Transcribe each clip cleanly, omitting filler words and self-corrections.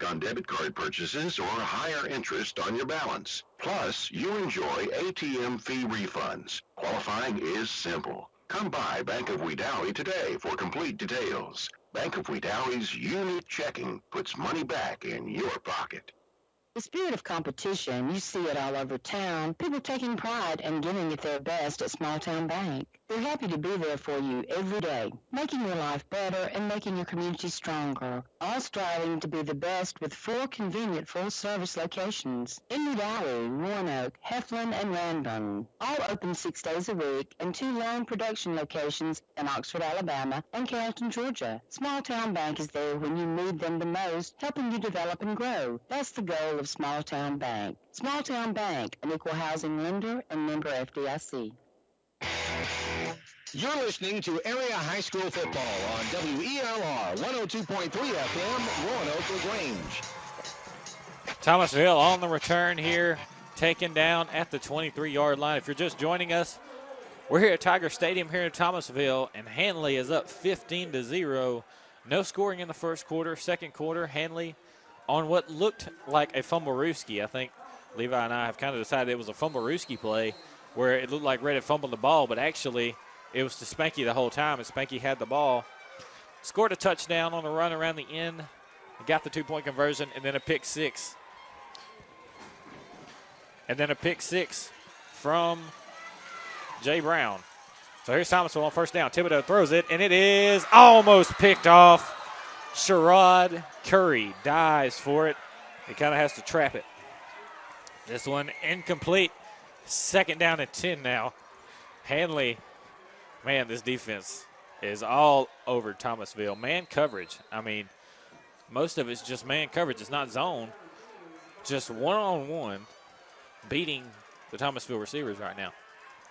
on debit card purchases or higher interest on your balance. Plus, you enjoy ATM fee refunds. Qualifying is simple. Come by Bank of Wedowee today for complete details. Bank of Wedowee's unique checking puts money back in your pocket. The spirit of competition, you see it all over town. People taking pride and giving it their best at Small Town Bank. They're happy to be there for you every day, making your life better and making your community stronger. All striving to be the best with 4 convenient full-service locations in Wedowee, Roanoke, Heflin, and Ranburne. All open 6 days a week, and 2 loan production locations in Oxford, Alabama, and Carrollton, Georgia. Small Town Bank is there when you need them the most, helping you develop and grow. That's the goal of Small Town Bank. Small Town Bank, an equal housing lender and member FDIC. You're listening to Area High School Football on WELR 102.3 FM, Roanoke LaGrange. Thomasville on the return here, taken down at the 23-yard line. If you're just joining us, we're here at Tiger Stadium here in Thomasville, and Handley is up 15-0. No scoring in the first quarter. Second quarter, Handley on what looked like a fumblerooski. I think Levi and I have kind of decided it was a fumblerooski play where it looked like Red had fumbled the ball, but actually it was to Spanky the whole time, and Spanky had the ball. Scored a touchdown on the run around the end, got the 2-point conversion, and then a pick six. And then a pick six from Jay Brown. So here's Thomasville on first down. Thibodeau throws it, and it is almost picked off. Sherrod Curry dives for it. He kind of has to trap it. This one incomplete. Second down and 10 now. Handley, man, this defense is all over Thomasville. Man coverage. I mean, most of it's just man coverage. It's not zone. Just one-on-one beating the Thomasville receivers right now.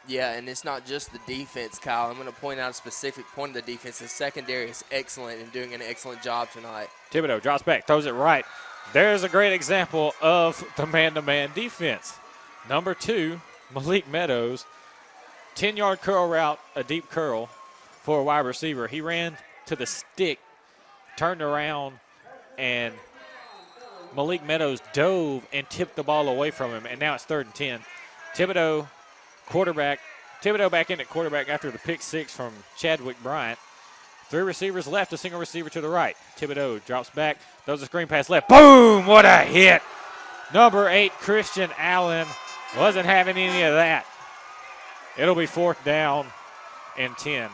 Yeah, and it's not just the defense, Kyle. I'm going to point out a specific point of the defense. The secondary is excellent and doing an excellent job tonight. Thibodeau drops back, throws it right. There's a great example of the man-to-man defense. Number 2, Malik Meadows, 10-yard curl route, a deep curl for a wide receiver. He ran to the stick, turned around, and Malik Meadows dove and tipped the ball away from him, and now it's 3rd and 10. Thibodeau back in at quarterback after the pick six from Chadwick Bryant. 3 receivers left, a single receiver to the right. Thibodeau drops back, throws a screen pass left. Boom! What a hit! Number 8, Christian Allen, wasn't having any of that. It'll be 4th down and 10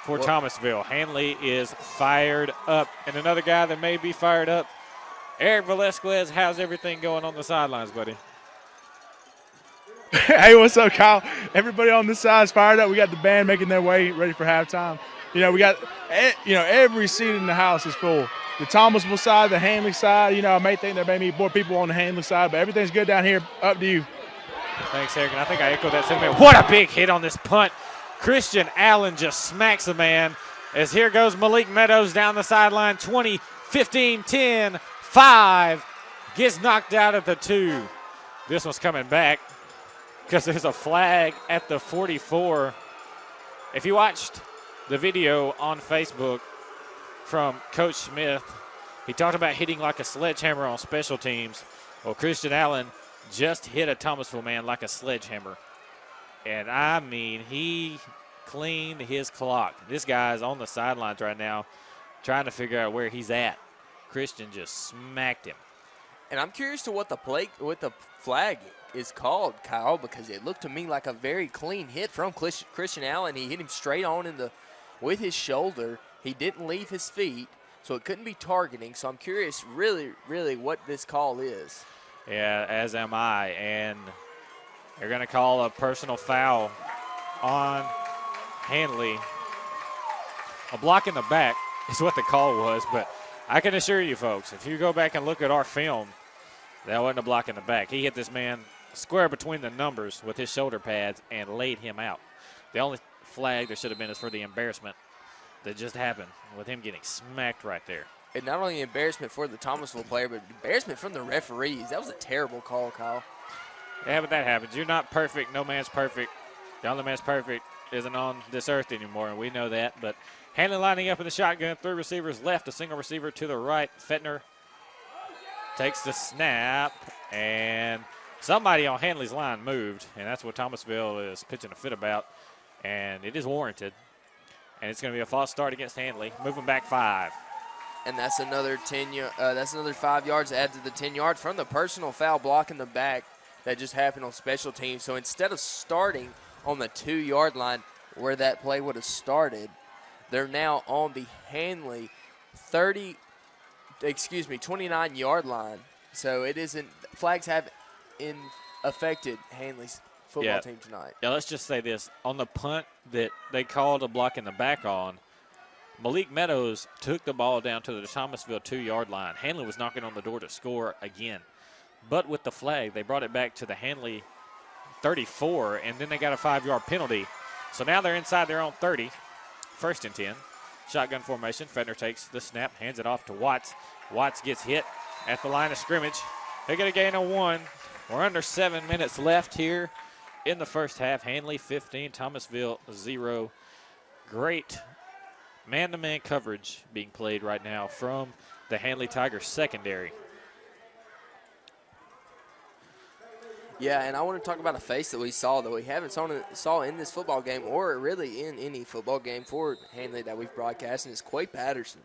for Thomasville. Handley is fired up. And another guy that may be fired up, Eric Velasquez. How's everything going on the sidelines, buddy? Hey, what's up, Kyle? Everybody on this side is fired up. We got the band making their way, ready for halftime. We got, every seat in the house is full. The Thomasville side, the Handley side, I may think there may be more people on the Handley side, but everything's good down here. Up to you. Thanks, Eric, and I think I echoed that sentiment. What a big hit on this punt. Christian Allen just smacks a man as here goes Malik Meadows down the sideline. 20, 15, 10, 5. Gets knocked out at the 2. This one's coming back because there's a flag at the 44. If you watched the video on Facebook from Coach Smith, he talked about hitting like a sledgehammer on special teams. Well, Christian Allen just hit a Thomasville man like a sledgehammer. And, I mean, he cleaned his clock. This guy's on the sidelines right now trying to figure out where he's at. Christian just smacked him. And I'm curious to what the flag is called, Kyle, because it looked to me like a very clean hit from Christian Allen. He hit him straight on with his shoulder. He didn't leave his feet, so it couldn't be targeting. So I'm curious really, really what this call is. Yeah, as am I. And they're going to call a personal foul on Handley. A block in the back is what the call was, but I can assure you, folks, if you go back and look at our film, that wasn't a block in the back. He hit this man square between the numbers with his shoulder pads and laid him out. The only flag there should have been is for the embarrassment that just happened with him getting smacked right there. And not only embarrassment for the Thomasville player, but embarrassment from the referees. That was a terrible call, Kyle. Yeah, but that happens. You're not perfect. No man's perfect. The only man's perfect isn't on this earth anymore, and we know that. But Handley lining up in the shotgun. 3 receivers left, a single receiver to the right. Fettner takes the snap, and somebody on Handley's line moved, and that's what Thomasville is pitching a fit about, and it is warranted. And it's going to be a false start against Handley, moving back 5. And that's another 5 yards to add to the 10 yards from the personal foul block in the back that just happened on special teams. So instead of starting on the 2-yard line where that play would have started, they're now on the Handley 29-yard line. So it isn't – flags have affected Handley's football team tonight. Yeah, let's just say this. On the punt that they called a block in the back on, Malik Meadows took the ball down to the Thomasville 2-yard line. Handley was knocking on the door to score again. But with the flag, they brought it back to the Handley 34, and then they got a 5-yard penalty. So now they're inside their own 30, 1st and 10. Shotgun formation. Fedner takes the snap, hands it off to Watts. Watts gets hit at the line of scrimmage. They get a gain of 1. We're under 7 minutes left here in the first half. Handley 15, Thomasville 0. Great man-to-man coverage being played right now from the Handley Tigers secondary. Yeah, and I want to talk about a face that we saw that we haven't saw in this football game or really in any football game for Handley that we've broadcast, and it's Quay Patterson.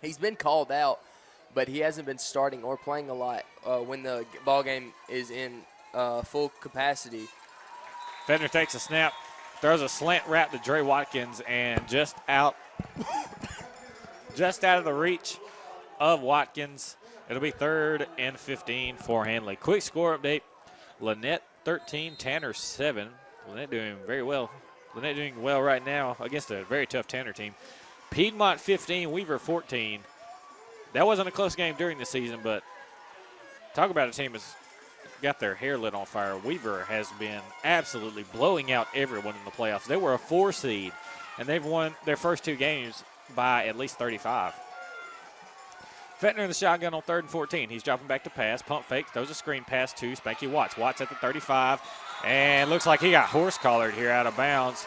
He's been called out, but he hasn't been starting or playing a lot when the ball game is in full capacity. Fedner takes a snap, throws a slant wrap to Dre Watkins, and just out of the reach of Watkins. It'll be 3rd and 15 for Handley. Quick score update. Lynette 13, Tanner 7. Lynette doing very well. Lynette doing well right now against a very tough Tanner team. Piedmont 15, Weaver 14. That wasn't a close game during the season, but talk about a team that's got their hair lit on fire. Weaver has been absolutely blowing out everyone in the playoffs. They were a 4 seed, and they've won their first 2 games by at least 35. Fetner in the shotgun on 3rd and 14. He's dropping back to pass. Pump fake. Throws a screen pass to Spanky Watts. Watts at the 35. And looks like he got horse-collared here out of bounds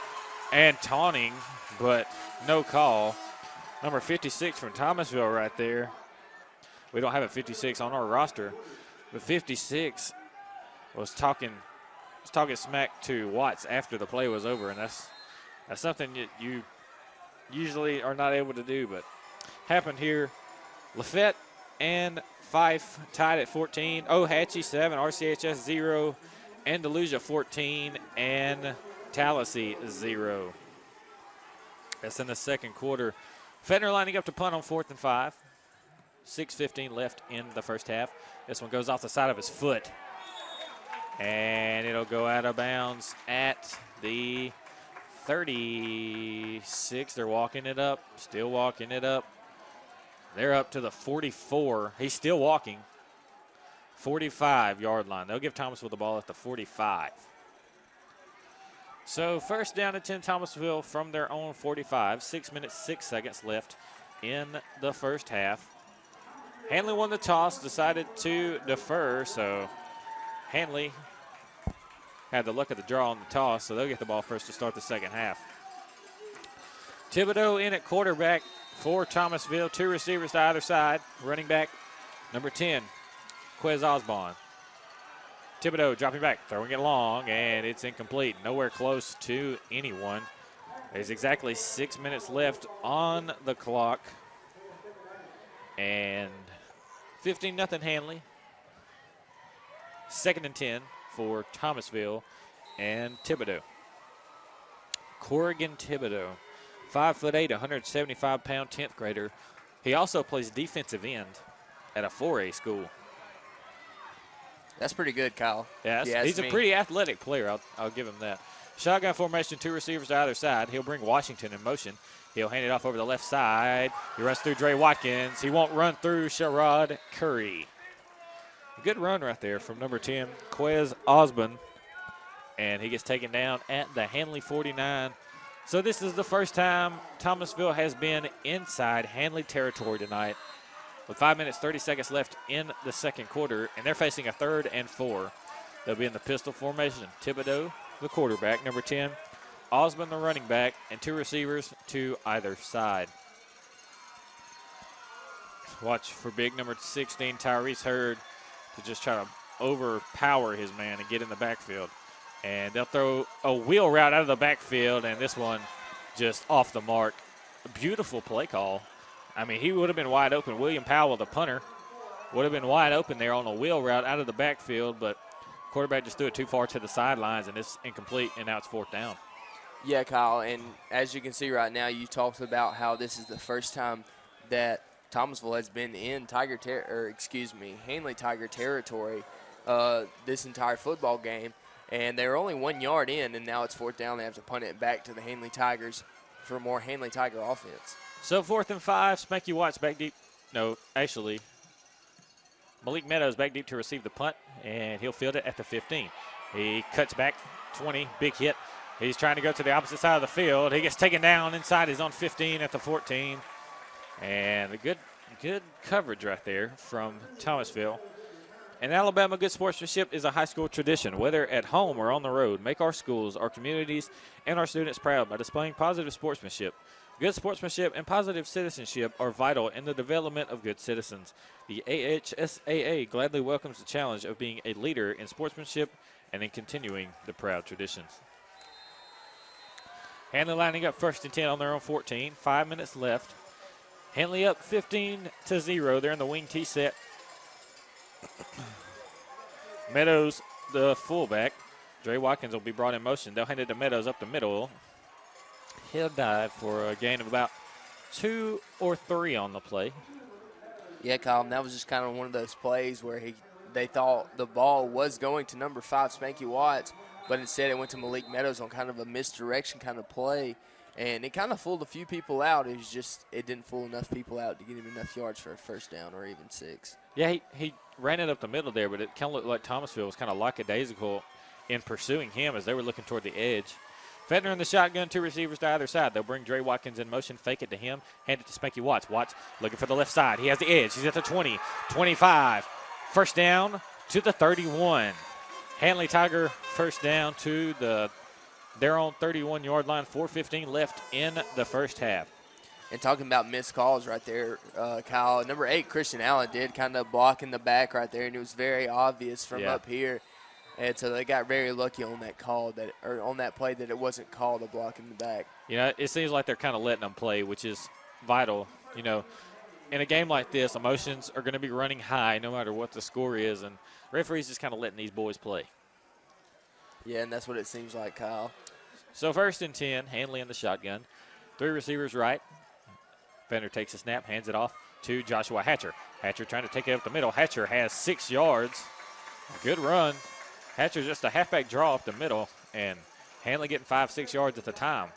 and taunting, but no call. Number 56 from Thomasville right there. We don't have a 56 on our roster, but 56 was talking smack to Watts after the play was over, and that's something that you usually are not able to do, but happened here. Lafette and Fife tied at 14. Ohatchee 7, RCHS 0, Andalusia 14, and Tallahassee 0. That's in the second quarter. Fedner lining up to punt on 4th and 5. 6:15 left in the first half. This one goes off the side of his foot, and it'll go out of bounds at the 36. They're walking it up, still walking it up. They're up to the 44. He's still walking. 45-yard line. They'll give Thomasville the ball at the 45. So 1st down and 10 Thomasville from their own 45. 6 minutes, 6 seconds left in the first half. Handley won the toss, decided to defer, so Handley had the luck of the draw on the toss, so they'll get the ball first to start the second half. Thibodeau in at quarterback for Thomasville. 2 receivers to either side. Running back, number 10, Quez Osborne. Thibodeau dropping back, throwing it long, and it's incomplete. Nowhere close to anyone. There's exactly 6 minutes left on the clock. And 15-0 Handley. 2nd and 10 for Thomasville and Thibodeau. Corrigan Thibodeau, 5'8", 175-pound 10th grader. He also plays defensive end at a 4A school. That's pretty good, Kyle. Yeah, he's a pretty athletic player. I'll give him that. Shotgun formation, 2 receivers to either side. He'll bring Washington in motion. He'll hand it off over the left side. He runs through Dre Watkins. He won't run through Sherrod Curry. A good run right there from number 10, Quez Osborne. And he gets taken down at the Handley 49. So this is the first time Thomasville has been inside Handley territory tonight, with 5 minutes, 30 seconds left in the second quarter, and they're facing a 3rd and 4. They'll be in the pistol formation. Thibodeau, the quarterback, number 10, Osborne, the running back, and 2 receivers to either side. Watch for big number 16, Tyrese Hurd, to just try to overpower his man and get in the backfield. And they'll throw a wheel route out of the backfield, and this one just off the mark. A beautiful play call. I mean, he would have been wide open. William Powell, the punter, would have been wide open there on a wheel route out of the backfield, but quarterback just threw it too far to the sidelines, and it's incomplete, and now it's 4th down. Yeah, Kyle, and as you can see right now, you talked about how this is the first time that Thomasville has been in Handley Tiger territory this entire football game, and they're only 1 yard in, and now it's 4th down. They have to punt it back to the Handley Tigers for more Handley Tiger offense. So 4th and 5, Spanky Watts back deep. No, actually, Malik Meadows back deep to receive the punt, and he'll field it at the 15. He cuts back 20, big hit. He's trying to go to the opposite side of the field. He gets taken down inside his own 15 at the 14. And a good coverage right there from Thomasville. In Alabama, good sportsmanship is a high school tradition, whether at home or on the road. Make our schools, our communities, and our students proud by displaying positive sportsmanship. Good sportsmanship and positive citizenship are vital in the development of good citizens. The AHSAA gladly welcomes the challenge of being a leader in sportsmanship and in continuing the proud traditions. Handley lining up 1st and 10 on their own 14. 5 minutes left. Handley up 15-0. They're in the wing T set. Meadows, the fullback. Dre Watkins will be brought in motion. They'll hand it to Meadows up the middle. He'll dive for a gain of about 2 or 3 on the play. Yeah, Kyle, that was just kind of one of those plays where they thought the ball was going to number 5, Spanky Watts, but instead it went to Malik Meadows on kind of a misdirection kind of play, and it kind of fooled a few people out. It didn't fool enough people out to get him enough yards for a 1st down or even 6. Yeah, he ran it up the middle there, but it kind of looked like Thomasville was kind of lackadaisical in pursuing him as they were looking toward the edge. Fedner in the shotgun, 2 receivers to either side. They'll bring Dre Watkins in motion, fake it to him, hand it to Spanky Watts. Watts looking for the left side. He has the edge. He's at the 20, 25. 1st down to the 31. Handley Tiger 1st down to their own 31-yard line. 4:15 left in the 1st half. And talking about missed calls right there, Kyle, number 8, Christian Allen, did kind of block in the back right there, and it was very obvious from up here. And so they got very lucky on that call on that play that it wasn't called a block in the back. You know, it seems like they're kind of letting them play, which is vital. You know, in a game like this, emotions are going to be running high no matter what the score is, and referees just kind of letting these boys play. Yeah, and that's what it seems like, Kyle. So 1st and 10, Handley in the shotgun. 3 receivers right. Fender takes a snap, hands it off to Joshua Hatcher. Hatcher trying to take it up the middle. Hatcher has 6 yards. Good run. Hatcher just a halfback draw up the middle, and Handley getting 5-6 yards at the time.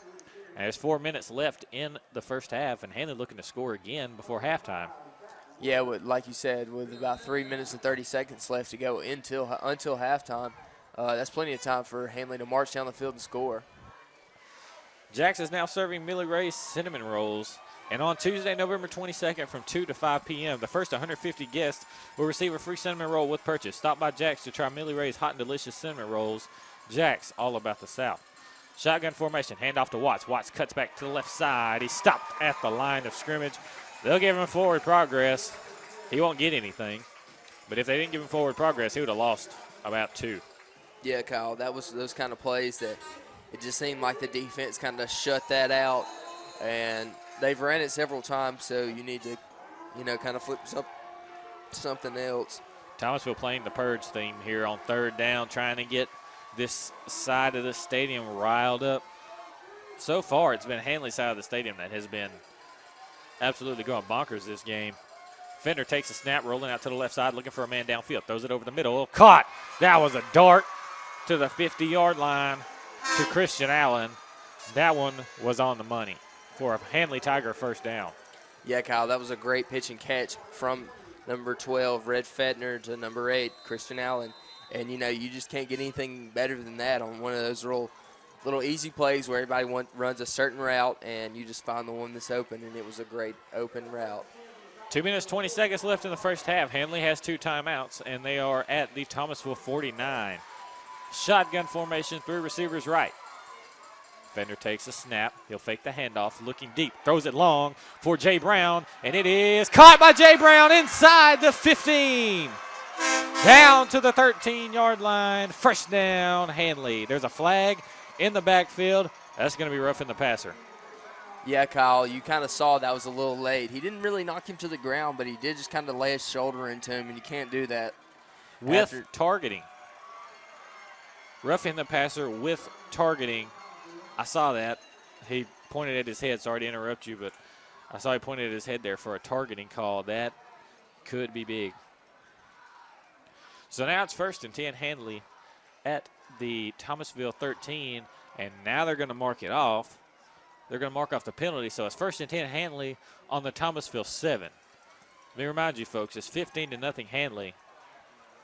And there's 4 minutes left in the 1st half, and Handley looking to score again before halftime. Yeah, like you said, with about 3 minutes and 30 seconds left to go until halftime, that's plenty of time for Handley to march down the field and score. Jax is now serving Millie Ray's cinnamon rolls. And on Tuesday, November 22nd from 2 to 5 p.m., the first 150 guests will receive a free cinnamon roll with purchase. Stop by Jax to try Millie Ray's hot and delicious cinnamon rolls. Jax, all about the South. Shotgun formation, handoff to Watts. Watts cuts back to the left side. He stopped at the line of scrimmage. They'll give him forward progress. He won't get anything. But if they didn't give him forward progress, he would have lost about 2. Yeah, Kyle, that was those kind of plays that it just seemed like the defense kind of shut that out. And they've ran it several times, so you need to, kind of flip something else. Thomasville playing the purge theme here on 3rd down, trying to get this side of the stadium riled up. So far, it's been Handley's side of the stadium that has been absolutely going bonkers this game. Fender takes a snap, rolling out to the left side, looking for a man downfield. Throws it over the middle. Caught. That was a dart to the 50-yard line to Christian Allen. That one was on the money for a Handley Tiger 1st down. Yeah, Kyle, that was a great pitch and catch from number 12, Red Fedner, to number 8, Christian Allen. And, you just can't get anything better than that on one of those little easy plays where everybody runs a certain route and you just find the one that's open, and it was a great open route. 2 minutes, 20 seconds left in the 1st half. Handley has 2 timeouts, and they are at the Thomasville 49. Shotgun formation, 3 receivers right. Fender takes a snap. He'll fake the handoff, looking deep. Throws it long for Jay Brown, and it is caught by Jay Brown inside the 15. Down to the 13-yard line. First down, Handley. There's a flag in the backfield. That's going to be roughing the passer. Yeah, Kyle, you kind of saw that was a little late. He didn't really knock him to the ground, but he did just kind of lay his shoulder into him, and you can't do that. With targeting. Roughing the passer with targeting. I saw that. He pointed at his head. Sorry to interrupt you, but I saw he pointed at his head there for a targeting call. That could be big. So now it's 1st and 10, Handley at the Thomasville 13, and now they're going to mark it off. They're going to mark off the penalty, so it's 1st and 10, Handley on the Thomasville 7. Let me remind you, folks, it's 15-0 Handley,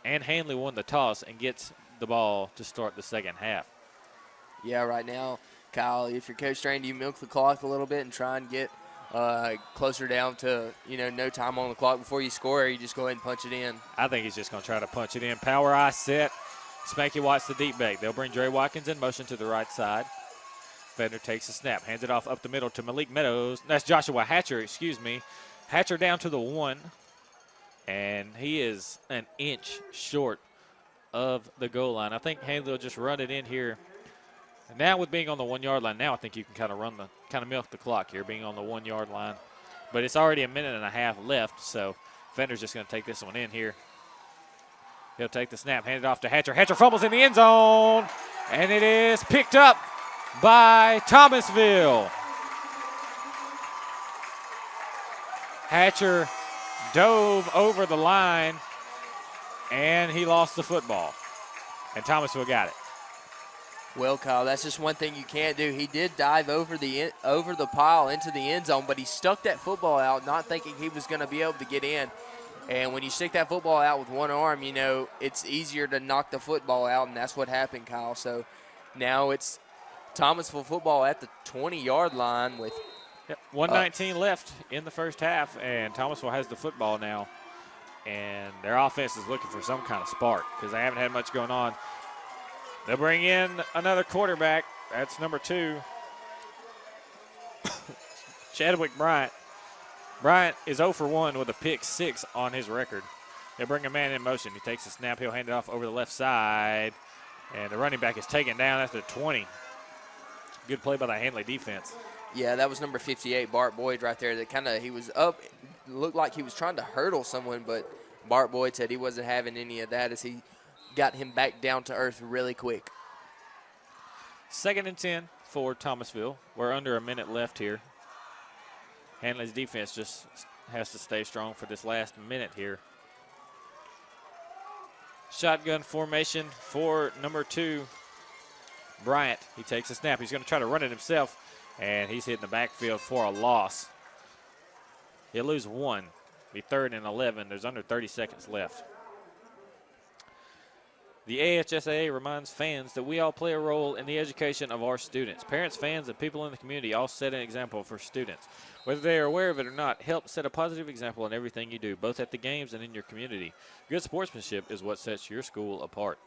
and Handley won the toss and gets the ball to start the second half. Yeah, right now, Kyle, if you're Coach Strand, you milk the clock a little bit and try and get closer down to, no time on the clock before you score, or you just go ahead and punch it in? I think he's just going to try to punch it in. Power eye set. Spanky Watts the deep back. They'll bring Dre Watkins in motion to the right side. Fender takes a snap, hands it off up the middle to Malik Meadows. That's Joshua Hatcher, Hatcher down to the 1, and he is an inch short of the goal line. I think Handley will just run it in here. And now with being on the 1-yard line, now I think you can kind of milk the clock here, being on the 1-yard line. But it's already a minute and a half left, so Fender's just going to take this one in here. He'll take the snap, hand it off to Hatcher. Hatcher fumbles in the end zone, and it is picked up by Thomasville. Hatcher dove over the line, and he lost the football, and Thomasville got it. Well, Kyle, that's just one thing you can't do. He did dive over the pile into the end zone, but he stuck that football out, not thinking he was going to be able to get in. And when you stick that football out with one arm, it's easier to knock the football out, and that's what happened, Kyle. So now it's Thomasville football at the 20-yard line with 1:19 left in the first half, and Thomasville has the football now. And their offense is looking for some kind of spark because they haven't had much going on. They'll bring in another quarterback. That's number 2, Chadwick Bryant. Bryant is 0 for 1 with a pick 6 on his record. They'll bring a man in motion. He takes the snap. He'll hand it off over the left side. And the running back is taken down after 20. Good play by the Handley defense. Yeah, that was number 58, Bart Boyd, right there. He was up. Looked like he was trying to hurdle someone, but Bart Boyd said he wasn't having any of that as he got him back down to earth really quick. 2nd and 10 for Thomasville. We're under a minute left here. Handley's defense just has to stay strong for this last minute here. Shotgun formation for number 2, Bryant. He takes a snap. He's going to try to run it himself, and he's hitting the backfield for a loss. He'll lose 1. Be 3rd and 11. There's under 30 seconds left. The AHSAA reminds fans that we all play a role in the education of our students. Parents, fans, and people in the community all set an example for students. Whether they are aware of it or not, help set a positive example in everything you do, both at the games and in your community. Good sportsmanship is what sets your school apart.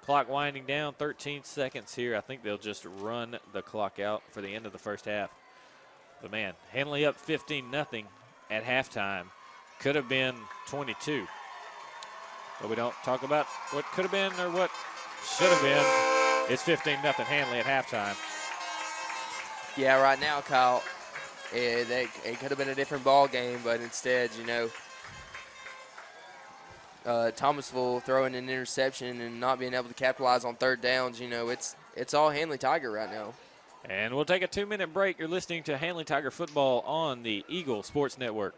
Clock winding down, 13 seconds here. I think they'll just run the clock out for the end of the first half. But, man, Handley up 15-0 at halftime. Could have been 22. But we don't talk about what could have been or what should have been. It's 15-0 Handley at halftime. Yeah, right now, Kyle, it could have been a different ball game, but instead, Thomasville throwing an interception and not being able to capitalize on 3rd downs, it's all Handley Tiger right now. And we'll take a 2-minute break. You're listening to Handley Tiger football on the Eagle Sports Network.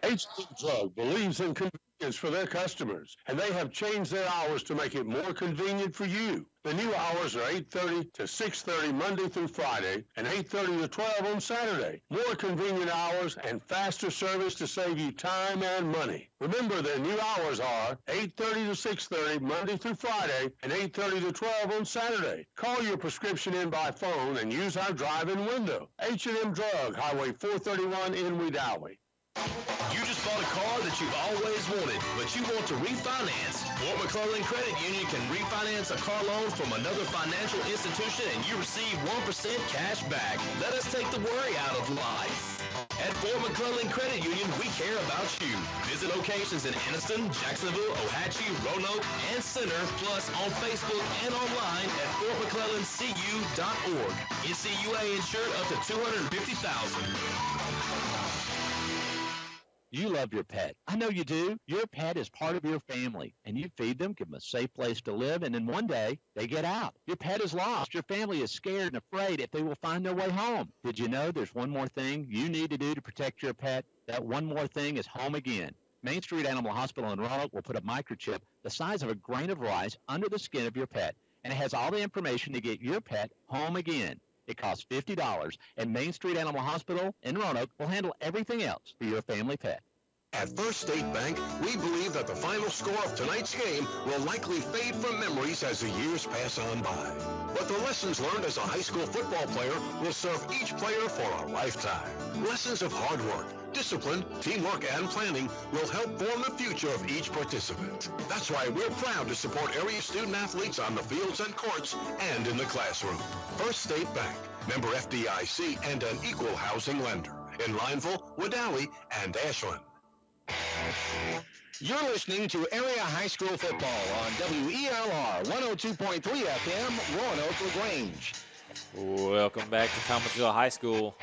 H&M Drug believes in convenience for their customers, and they have changed their hours to make it more convenient for you. The new hours are 8:30 to 6:30 Monday through Friday and 8:30 to 12 on Saturday. More convenient hours and faster service to save you time and money. Remember, their new hours are 8:30 to 6:30 Monday through Friday and 8:30 to 12 on Saturday. Call your prescription in by phone and use our drive-in window. H&M Drug, Highway 431 in Wedowee. You just bought a car that you've always wanted, but you want to refinance. Fort McClellan Credit Union can refinance a car loan from another financial institution and you receive 1% cash back. Let us take the worry out of life. At Fort McClellan Credit Union, we care about you. Visit locations in Anniston, Jacksonville, Ohatchee, Roanoke, and Center, plus on Facebook and online at fortmcclellancu.org. NCUA insured up to $250,000. You love your pet. I know you do. Your pet is part of your family, and you feed them, give them a safe place to live, and then one day they get out. Your pet is lost. Your family is scared and afraid if they will find their way home. Did you know there's one more thing you need to do to protect your pet? That one more thing is home again. Main Street Animal Hospital in Roanoke will put a microchip the size of a grain of rice under the skin of your pet, and it has all the information to get your pet home again. It costs $50, and Main Street Animal Hospital in Roanoke will handle everything else for your family pet. At First State Bank, we believe that the final score of tonight's game will likely fade from memories as the years pass on by. But the lessons learned as a high school football player will serve each player for a lifetime. Lessons of hard work, discipline, teamwork, and planning will help form the future of each participant. That's why we're proud to support area student athletes on the fields and courts and in the classroom. First State Bank, member FDIC, and an equal housing lender in Lineville, Wadowee, and Ashland. You're listening to Area High School Football on WELR 102.3 FM, Roanoke LaGrange. Welcome back to Thomasville High School,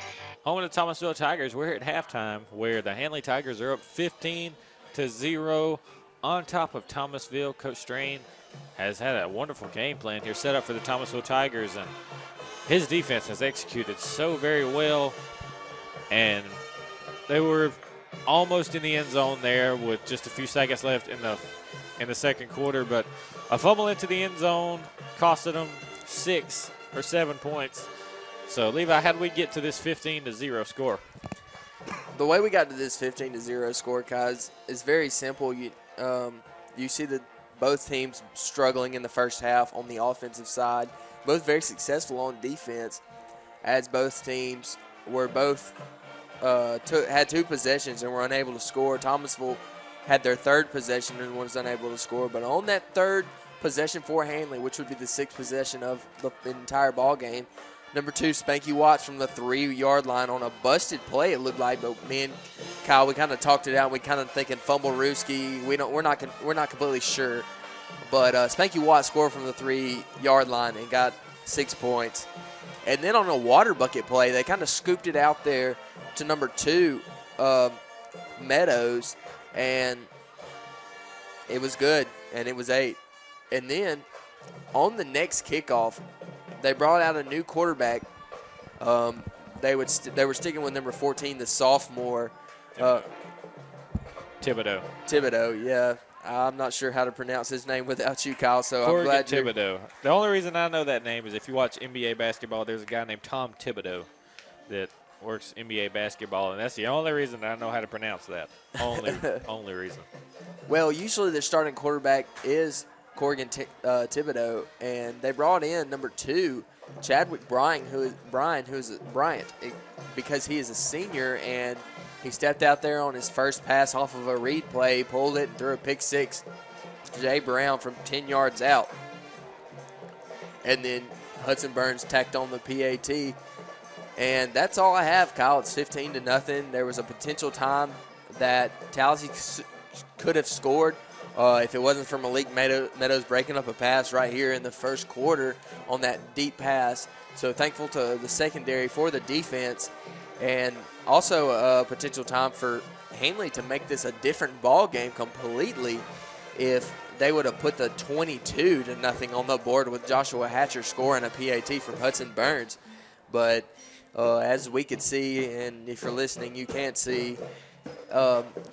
home of the Thomasville Tigers. We're here at halftime where the Handley Tigers are up 15-0 on top of Thomasville. Coach Strain has had a wonderful game plan here set up for the Thomasville Tigers, and his defense has executed so very well, and they were almost in the end zone there with just a few seconds left in the second quarter, but a fumble into the end zone costed them 6 or 7 points. So, Levi, how did we get to this 15-0 score? The way we got to this 15-0 score, guys, is very simple. You see that both teams struggling in the first half on the offensive side, both very successful on defense, as both teams were both had two possessions and were unable to score. Thomasville had their third possession and was unable to score. But on that third possession for Handley, which would be the sixth possession of the entire ball game, number 2, Spanky Watts from the 3-yard line on a busted play, it looked like. But me and Kyle, we kind of talked it out. We kind of thinking fumble Ruski. We're not completely sure. But Spanky Watts scored from the 3-yard line and got 6 points. And then on a water bucket play, they kind of scooped it out there to number 2, Meadows, and it was good, and it was 8. And then on the next kickoff, they brought out a new quarterback. They were sticking with number 14, the sophomore. Thibodeau, yeah. I'm not sure how to pronounce his name without you, Kyle, so I'm glad Thibodeau. The only reason I know that name is if you watch NBA basketball, there's a guy named Tom Thibodeau that works NBA basketball, and that's the only reason I know how to pronounce that. Only reason. Well, usually their starting quarterback is Corrigan Thibodeau, and they brought in number 2, Chadwick Bryant, because he is a senior, and he stepped out there on his first pass off of a read play, pulled it, and threw a pick 6 to Jay Brown from 10 yards out. And then Hudson Burns tacked on the PAT. And that's all I have, Kyle. It's 15-0. There was a potential time that Tallahassee could have scored if it wasn't for Malik Meadows breaking up a pass right here in the first quarter on that deep pass. So thankful to the secondary for the defense. And also a potential time for Handley to make this a different ball game completely if they would have put the 22-0 on the board with Joshua Hatcher scoring a PAT from Hudson Burns. But as we could see, and if you're listening, you can't see,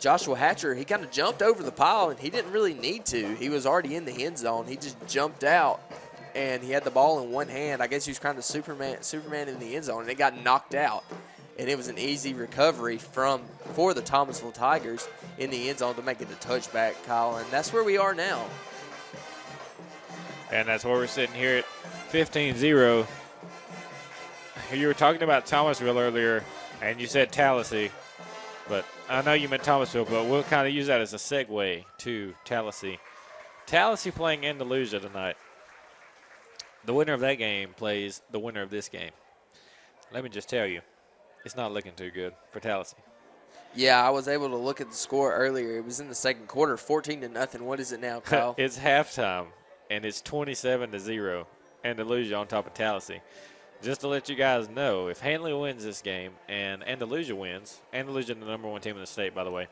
Joshua Hatcher, he kind of jumped over the pile, and he didn't really need to. He was already in the end zone. He just jumped out, and he had the ball in one hand. I guess he was kind of Superman in the end zone, and it got knocked out. And it was an easy recovery for the Thomasville Tigers in the end zone to make it a touchback, Kyle. And that's where we are now. And that's where we're sitting here at 15-0. You were talking about Thomasville earlier, and you said Tallahassee. But I know you meant Thomasville, but we'll kind of use that as a segue to Tallahassee. Tallahassee playing Andalusia tonight. The winner of that game plays the winner of this game. Let me just tell you, it's not looking too good for Tallahassee. Yeah, I was able to look at the score earlier. It was in the second quarter, 14-0. What is it now, Kyle? It's halftime, and it's 27-0. Andalusia on top of Tallahassee. Just to let you guys know, if Handley wins this game and Andalusia wins, Andalusia the number 1 team in the state, by the way.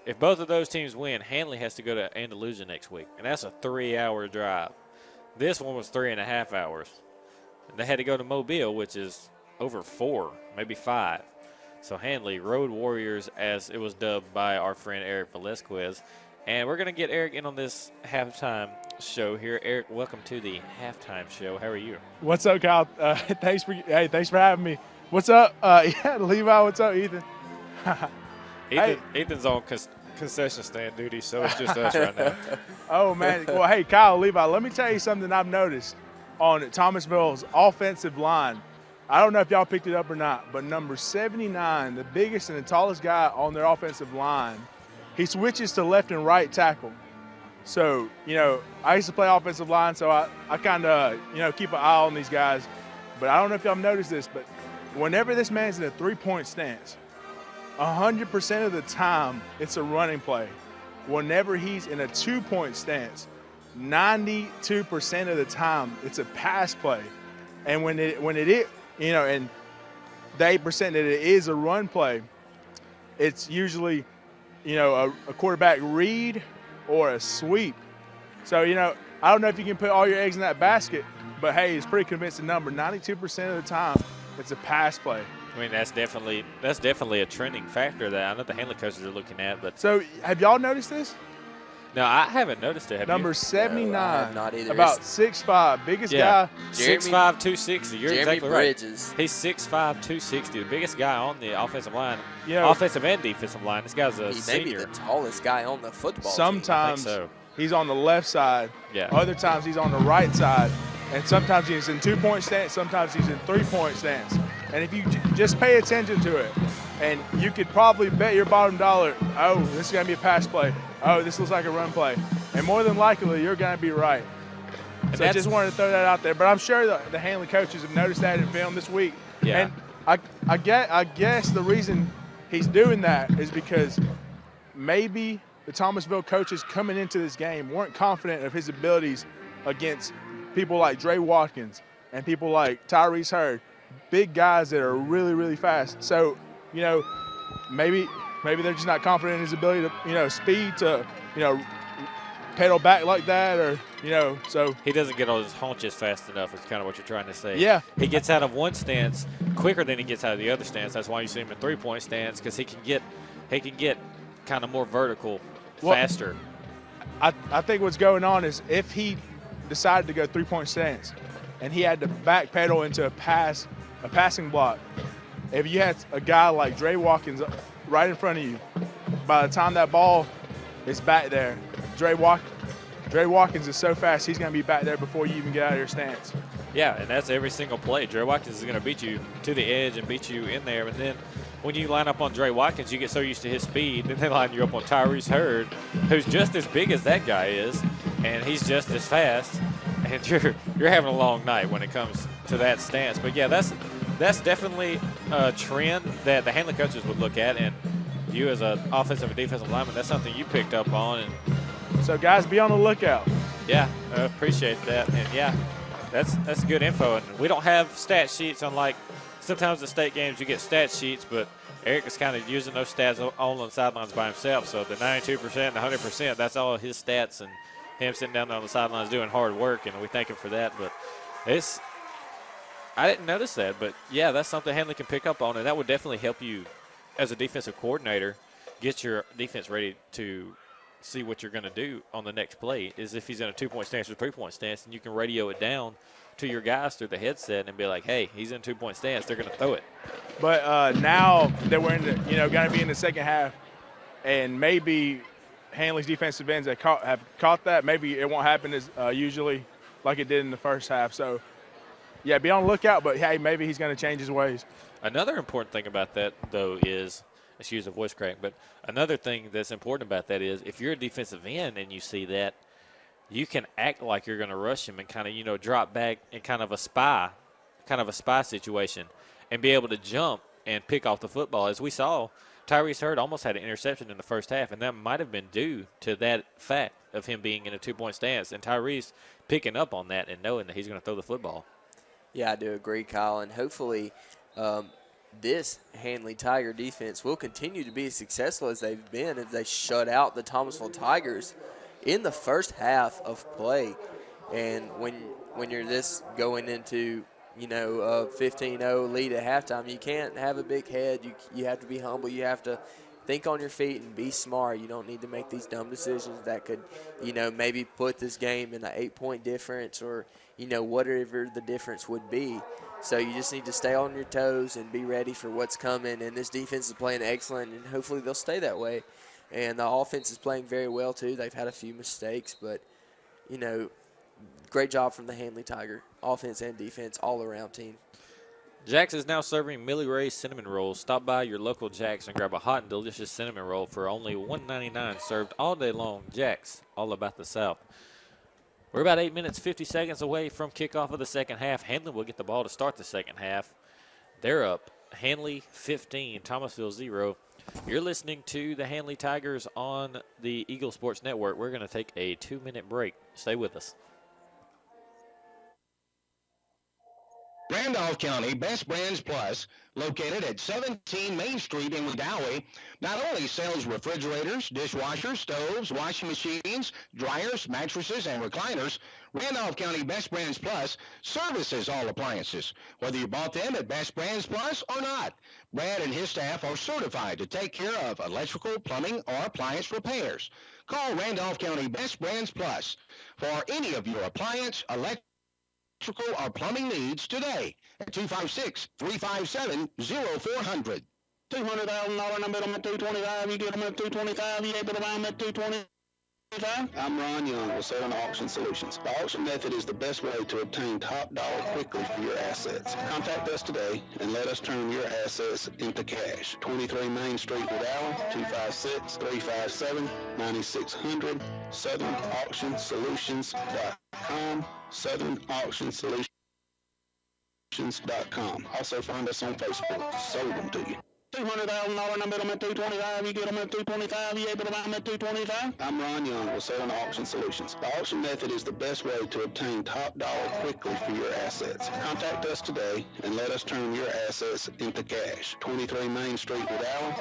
If both of those teams win, Handley has to go to Andalusia next week, and that's a 3-hour drive. This one was 3.5 hours. They had to go to Mobile, which is over 4, maybe 5. So Handley, Road Warriors, as it was dubbed by our friend Eric Velasquez. And we're going to get Eric in on this halftime show here. Eric, welcome to the halftime show. How are you? What's up, Kyle? Thanks for having me. What's up? Yeah, Levi. What's up, Ethan? Ethan's on concession stand duty, so it's just us right now. Oh, man. Well, hey, Kyle, Levi, let me tell you something I've noticed on Thomasville's offensive line. I don't know if y'all picked it up or not, but number 79, the biggest and the tallest guy on their offensive line, he switches to left and right tackle. So, I used to play offensive line, so I kind of, keep an eye on these guys. But I don't know if y'all noticed this, but whenever this man's in a three-point stance, 100% of the time it's a running play. Whenever he's in a two-point stance, 92% of the time it's a pass play. And when it is, and the 8% that it is a run play, it's usually, a quarterback read or a sweep. So, I don't know if you can put all your eggs in that basket, but, hey, it's a pretty convincing number. 92% of the time, it's a pass play. I mean, that's definitely a trending factor that I know the Handley coaches are looking at. But so, have y'all noticed this? No, I haven't noticed it. Have Number you? 79, No, not either. about 6'5", biggest guy. 6'5", 260. You're Jeremy exactly Bridges. right. He's 6'5", 260, the biggest guy on the offensive line, You know, offensive and defensive line. This guy's a He may senior. be the tallest guy on the football team. sometimes so. he's on the left side. Yeah. Other times he's on the right side. And sometimes he's in two-point stance. Sometimes he's in three-point stance. And if you just pay attention to it, and you could probably bet your bottom dollar, oh, this is going to be a pass play. Oh, this looks like a run play. And more than likely, you're going to be right. So I just wanted to throw that out there. But I'm sure the Handley coaches have noticed that in film this week. Yeah. And I guess the reason he's doing that is because maybe the Thomasville coaches coming into this game weren't confident of his abilities against people like Dre Watkins and people like Tyrese Hurd, big guys that are really, really fast. So, maybe they're just not confident in his ability to, speed to, pedal back like that, or, so. He doesn't get on his haunches fast enough is kind of what you're trying to say. Yeah. He gets out of one stance quicker than he gets out of the other stance. That's why you see him in three-point stance, because he can get kind of more vertical faster. I think what's going on is if he decided to go three-point stance and he had to backpedal into a passing block, if you had a guy like Dre Watkins right in front of you, by the time that ball is back there, Dre Watkins is so fast, he's going to be back there before you even get out of your stance. Yeah, and that's every single play. Dre Watkins is going to beat you to the edge and beat you in there. And then when you line up on Dre Watkins, you get so used to his speed, then they line you up on Tyrese Hurd, who's just as big as that guy is, and he's just as fast. And you're having a long night when it comes to that stance. But, yeah, that's definitely a trend that the Handley coaches would look at. And you as an offensive and defensive lineman, that's something you picked up on. And so, guys, be on the lookout. Yeah, I appreciate that. And, yeah, that's good info. And we don't have stat sheets, unlike sometimes the state games you get stat sheets, but Eric is kind of using those stats on the sidelines by himself. So the 92% and 100%, that's all his stats, and him sitting down there on the sidelines doing hard work, and we thank him for that. But I didn't notice that, but, yeah, that's something Handley can pick up on, and that would definitely help you as a defensive coordinator get your defense ready to see what you're going to do on the next play. Is if he's in a two-point stance or three-point stance, and you can radio it down to your guys through the headset and be like, hey, he's in two-point stance, they're going to throw it. But now that we're in the, going to be in the second half, and maybe Handley's defensive ends have caught that, maybe it won't happen as usually like it did in the first half. So, yeah, be on the lookout, but, hey, maybe he's going to change his ways. Another important thing about that, though, is excuse the voice crack. But another thing that's important about that is if you're a defensive end and you see that, you can act like you're going to rush him and kind of, drop back in kind of a spy situation and be able to jump and pick off the football. As we saw, Tyrese Hurd almost had an interception in the first half, and that might have been due to that fact of him being in a 2-point stance and Tyrese picking up on that and knowing that he's going to throw the football. Yeah, I do agree, Kyle, and hopefully this Handley Tiger defense will continue to be as successful as they've been if they shut out the Thomasville Tigers in the first half of play. And when you're this going into, a 15-0 lead at halftime, you can't have a big head. You have to be humble. You have to think on your feet and be smart. You don't need to make these dumb decisions that could, maybe put this game in an 8-point difference or, whatever the difference would be. So you just need to stay on your toes and be ready for what's coming. And this defense is playing excellent, and hopefully they'll stay that way. And the offense is playing very well, too. They've had a few mistakes, but, great job from the Handley Tiger, offense and defense, all-around team. Jack's is now serving Millie Ray's cinnamon rolls. Stop by your local Jack's and grab a hot and delicious cinnamon roll for only $1.99, served all day long. Jack's, all about the South. We're about 8 minutes, 50 seconds away from kickoff of the second half. Handley will get the ball to start the second half. They're up. Handley 15, Thomasville 0. You're listening to the Handley Tigers on the Eagle Sports Network. We're going to take a 2-minute break. Stay with us. Randolph County Best Brands Plus, located at 17 Main Street in Wedowee, not only sells refrigerators, dishwashers, stoves, washing machines, dryers, mattresses, and recliners, Randolph County Best Brands Plus services all appliances, whether you bought them at Best Brands Plus or not. Brad and his staff are certified to take care of electrical, plumbing, or appliance repairs. Call Randolph County Best Brands Plus for any of your appliance, electrical, or plumbing needs today at 256-357-0400. $200,000 number on at 225. You get them at 225. You able to buy them at 225. I'm Ron Young with Southern Auction Solutions. The auction method is the best way to obtain top dollar quickly for your assets. Contact us today and let us turn your assets into cash. 23 Main Street, Wedowee, 256-357-9600. SouthernAuctionSolutions.com. SouthernAuctionSolutions.com. Also find us on Facebook. Sold them to you. $200,000 number them at 225. You get them at 225. You able to buy them at 225? I'm Ron Young with Southern Auction Solutions. The auction method is the best way to obtain top dollar quickly for your assets. Contact us today and let us turn your assets into cash. 23 Main Street, Wedowee,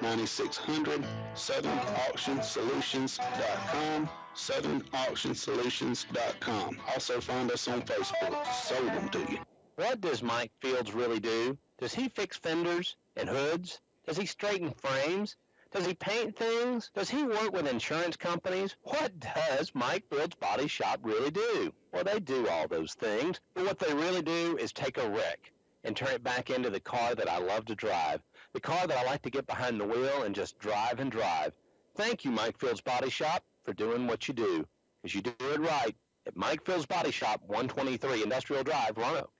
256-357-9600. SouthernAuctionSolutions.com. SouthernAuctionSolutions.com. Also find us on Facebook. Sold them to you. What does Mike Fields really do? Does he fix fenders and hoods? Does he straighten frames? Does he paint things? Does he work with insurance companies? What does Mike Fields Body Shop really do? Well, they do all those things, but what they really do is take a wreck and turn it back into the car that I love to drive, the car that I like to get behind the wheel and just drive and drive. Thank you, Mike Fields Body Shop, for doing what you do, because you do it right at Mike Fields Body Shop, 123 Industrial Drive, Roanoke.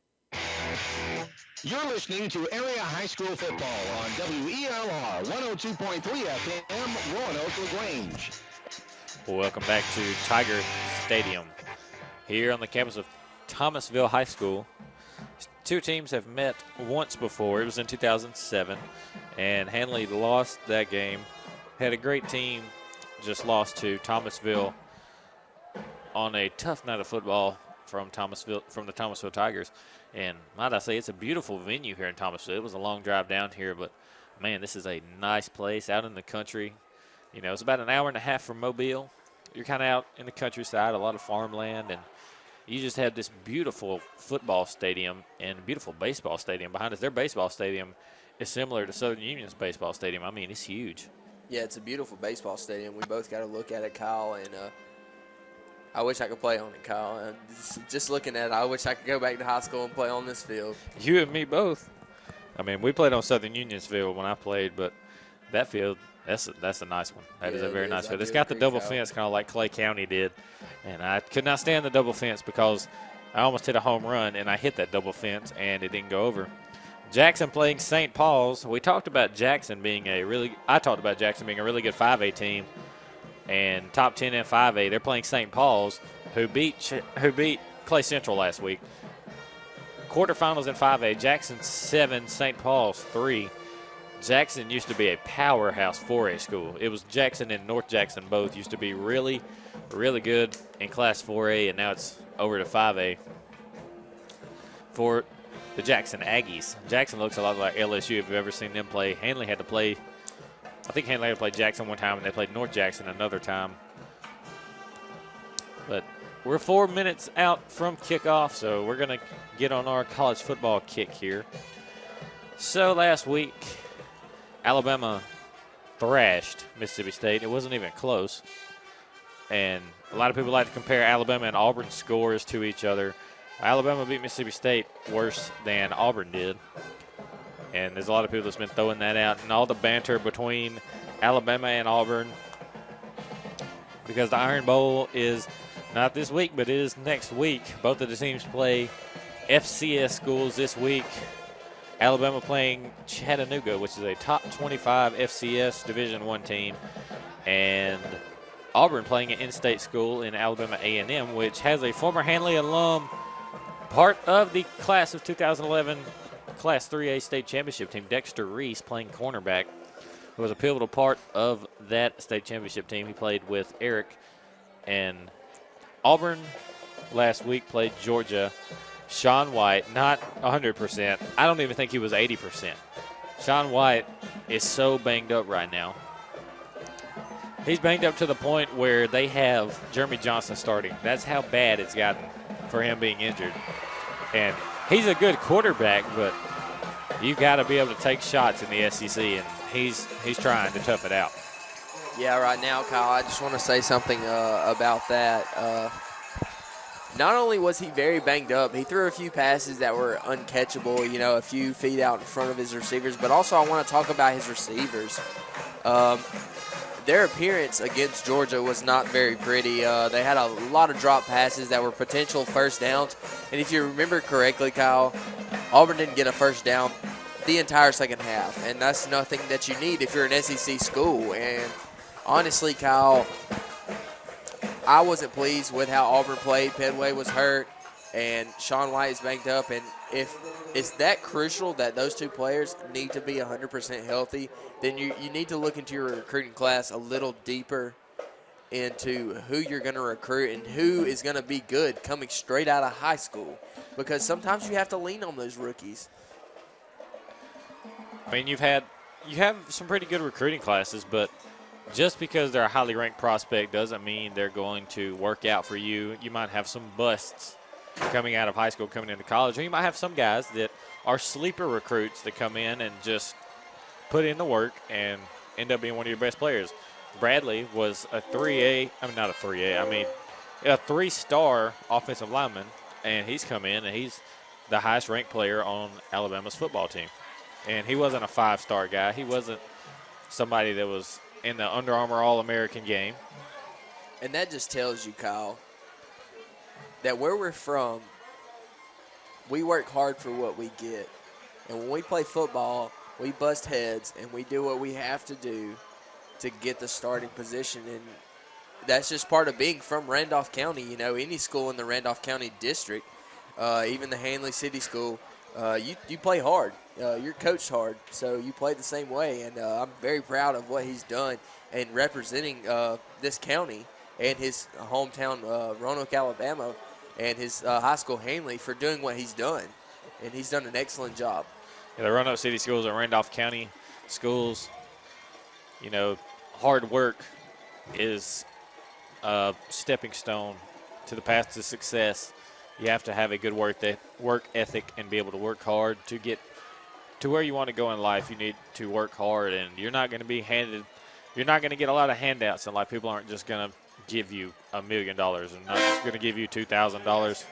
You're listening to Area High School Football on WELR 102.3 FM, Roanoke LaGrange. Welcome back to Tiger Stadium here on the campus of Thomasville High School. Two teams have met once before. It was in 2007, and Handley lost that game. Had a great team, just lost to Thomasville on a tough night of football from the Thomasville Tigers. And might I say, it's a beautiful venue here in Thomasville. It was a long drive down here, but, man, this is a nice place out in the country. You know, it's about an hour and a half from Mobile. You're kind of out in the countryside, a lot of farmland, and you just have this beautiful football stadium and beautiful baseball stadium behind us. Their baseball stadium is similar to Southern Union's baseball stadium. I mean, it's huge. Yeah, it's a beautiful baseball stadium. We both got to look at it, Kyle, and I wish I could play on it, Kyle. Just looking at it, I wish I could go back to high school and play on this field. You and me both. I mean, we played on Southern Union's field when I played, but that field, that's a nice one. That is a very nice field. It's got the double fence kind of like Clay County did, and I could not stand the double fence because I almost hit a home run, and I hit that double fence, and it didn't go over. Jackson playing St. Paul's. I talked about Jackson being a really good 5A team and top 10 in 5A. They're playing St. Paul's, who beat Clay Central last week. Quarterfinals in 5A, Jackson 7, St. Paul's 3. Jackson used to be a powerhouse 4A school. It was Jackson and North Jackson both used to be really, really good in Class 4A, and now it's over to 5A for the Jackson Aggies. Jackson looks a lot like LSU if you've ever seen them play. Handley had to play Jackson one time, and they played North Jackson another time. But we're 4 minutes out from kickoff, so we're going to get on our college football kick here. So last week, Alabama thrashed Mississippi State. It wasn't even close. And a lot of people like to compare Alabama and Auburn scores to each other. Alabama beat Mississippi State worse than Auburn did. And there's a lot of people that's been throwing that out. And all the banter between Alabama and Auburn, because the Iron Bowl is not this week, but it is next week. Both of the teams play FCS schools this week. Alabama playing Chattanooga, which is a top 25 FCS Division I team, and Auburn playing an in-state school in Alabama A&M, which has a former Handley alum, part of the class of 2011 Class 3A state championship team, Dexter Reese, playing cornerback, who was a pivotal part of that state championship team. He played with Eric. And Auburn last week played Georgia. Sean White, not 100%. I don't even think he was 80%. Sean White is so banged up right now. He's banged up to the point where they have Jeremy Johnson starting. That's how bad it's gotten for him being injured. And he's a good quarterback, but you got to be able to take shots in the SEC, and he's trying to tough it out. Yeah, right now, Kyle, I just want to say something about that. Not only was he very banged up, he threw a few passes that were uncatchable, a few feet out in front of his receivers, but also I want to talk about his receivers. Their appearance against Georgia was not very pretty. They had a lot of drop passes that were potential first downs, and if you remember correctly, Kyle, Auburn didn't get a first down the entire second half, and that's nothing that you need if you're an SEC school. And honestly, Kyle, I wasn't pleased with how Auburn played. Pedway was hurt, and Sean White is banged up. And if it's that crucial that those two players need to be 100% healthy, then you need to look into your recruiting class a little deeper into who you're going to recruit and who is going to be good coming straight out of high school, because sometimes you have to lean on those rookies. I mean, you have some pretty good recruiting classes, but just because they're a highly ranked prospect doesn't mean they're going to work out for you. You might have some busts coming out of high school, coming into college, or you might have some guys that are sleeper recruits that come in and just put in the work and end up being one of your best players. Bradley was a 3-star offensive lineman, and he's come in and he's the highest ranked player on Alabama's football team. And he wasn't a 5-star guy. He wasn't somebody that was in the Under Armour All-American game. And that just tells you, Kyle, that where we're from, we work hard for what we get. And when we play football, we bust heads and we do what we have to do to get the starting position. And that's just part of being from Randolph County. Any school in the Randolph County district, even the Handley City School, you play hard. You're coached hard, so you play the same way. And I'm very proud of what he's done in representing this county and his hometown, Roanoke, Alabama, and his high school, Handley, for doing what he's done. And he's done an excellent job. Yeah, the Roanoke City Schools and Randolph County schools, hard work is a stepping stone to the path to success. You have to have a good work ethic and be able to work hard to get to where you want to go in life. You need to work hard, and you're not going to get a lot of handouts in life. People aren't just going to give you $1 million and not just going to give you $2,000.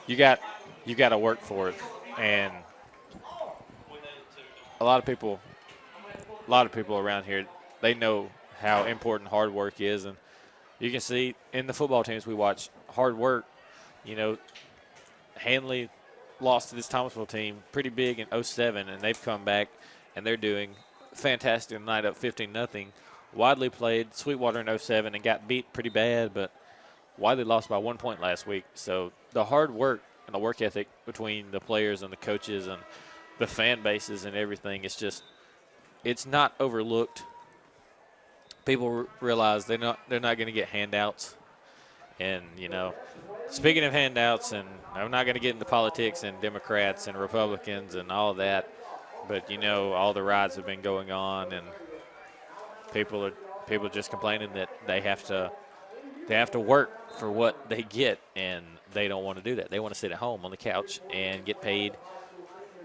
You got to work for it. And a lot of people around here, they know how important hard work is, and you can see in the football teams we watch hard work. Handley lost to this Thomasville team pretty big in 07, and they've come back, and they're doing fantastic tonight, up 15-0. Wadley played Sweetwater in 07 and got beat pretty bad, but Wadley lost by 1 point last week. So the hard work and the work ethic between the players and the coaches and the fan bases and everything, it's not overlooked. People realize they're not going to get handouts. And, speaking of handouts, and I'm not going to get into politics and Democrats and Republicans and all of that, but, all the riots have been going on, and people are just complaining that they have to work for what they get, and they don't want to do that. They want to sit at home on the couch and get paid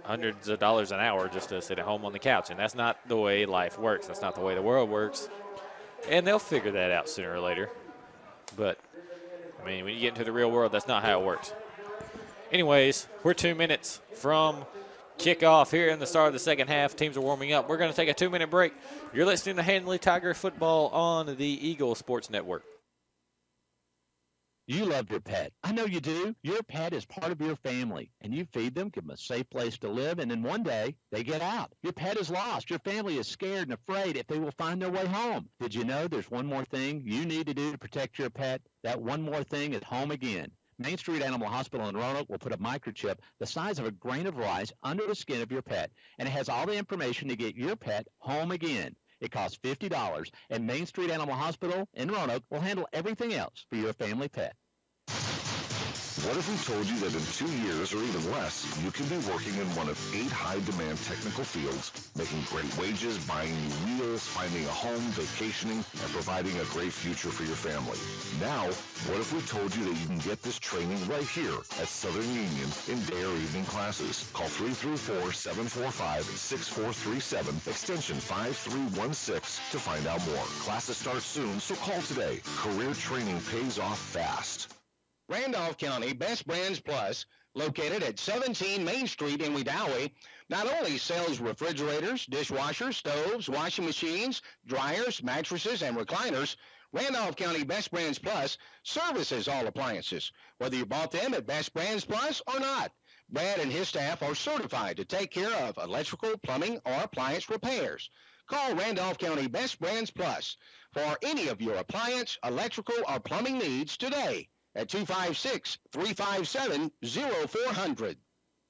hundreds of dollars an hour just to sit at home on the couch, and that's not the way life works. That's not the way the world works, and they'll figure that out sooner or later. But, when you get into the real world, that's not how it works. Anyways, we're 2 minutes from kickoff here in the start of the second half. Teams are warming up. We're going to take a 2-minute break. You're listening to Handley Tiger Football on the Eagle Sports Network. You love your pet. I know you do. Your pet is part of your family, and you feed them, give them a safe place to live, and then one day they get out. Your pet is lost. Your family is scared and afraid if they will find their way home. Did you know there's one more thing you need to do to protect your pet? That one more thing is home again. Main Street Animal Hospital in Roanoke will put a microchip the size of a grain of rice under the skin of your pet, and it has all the information to get your pet home again. It costs $50, and Main Street Animal Hospital in Roanoke will handle everything else for your family pet. What if we told you that in 2 years or even less, you can be working in one of 8 high-demand technical fields, making great wages, buying new wheels, finding a home, vacationing, and providing a great future for your family? Now, what if we told you that you can get this training right here at Southern Union in day or evening classes? Call 334-745-6437, extension 5316 to find out more. Classes start soon, so call today. Career training pays off fast. Randolph County Best Brands Plus, located at 17 Main Street in Wedowee, not only sells refrigerators, dishwashers, stoves, washing machines, dryers, mattresses, and recliners, Randolph County Best Brands Plus services all appliances, whether you bought them at Best Brands Plus or not. Brad and his staff are certified to take care of electrical, plumbing, or appliance repairs. Call Randolph County Best Brands Plus for any of your appliance, electrical, or plumbing needs today at 256-357-0400.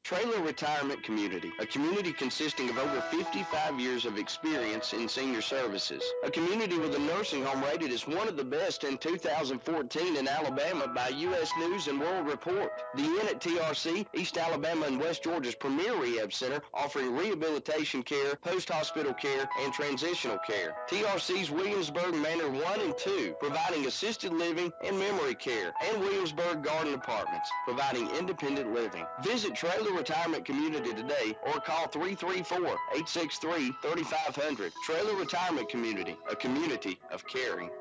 Trailer Retirement Community, a community consisting of over 55 years of experience in senior services. A community with a nursing home rated as one of the best in 2014 in Alabama by U.S. News and World Report. The Inn at TRC, East Alabama and West Georgia's premier rehab center, offering rehabilitation care, post-hospital care, and transitional care. TRC's Williamsburg Manor 1 and 2, providing assisted living and memory care, and Williamsburg Garden Apartments, providing independent living. Visit Trailer Retirement Community today or call 334-863-3500. Trailer Retirement Community, a community of caring.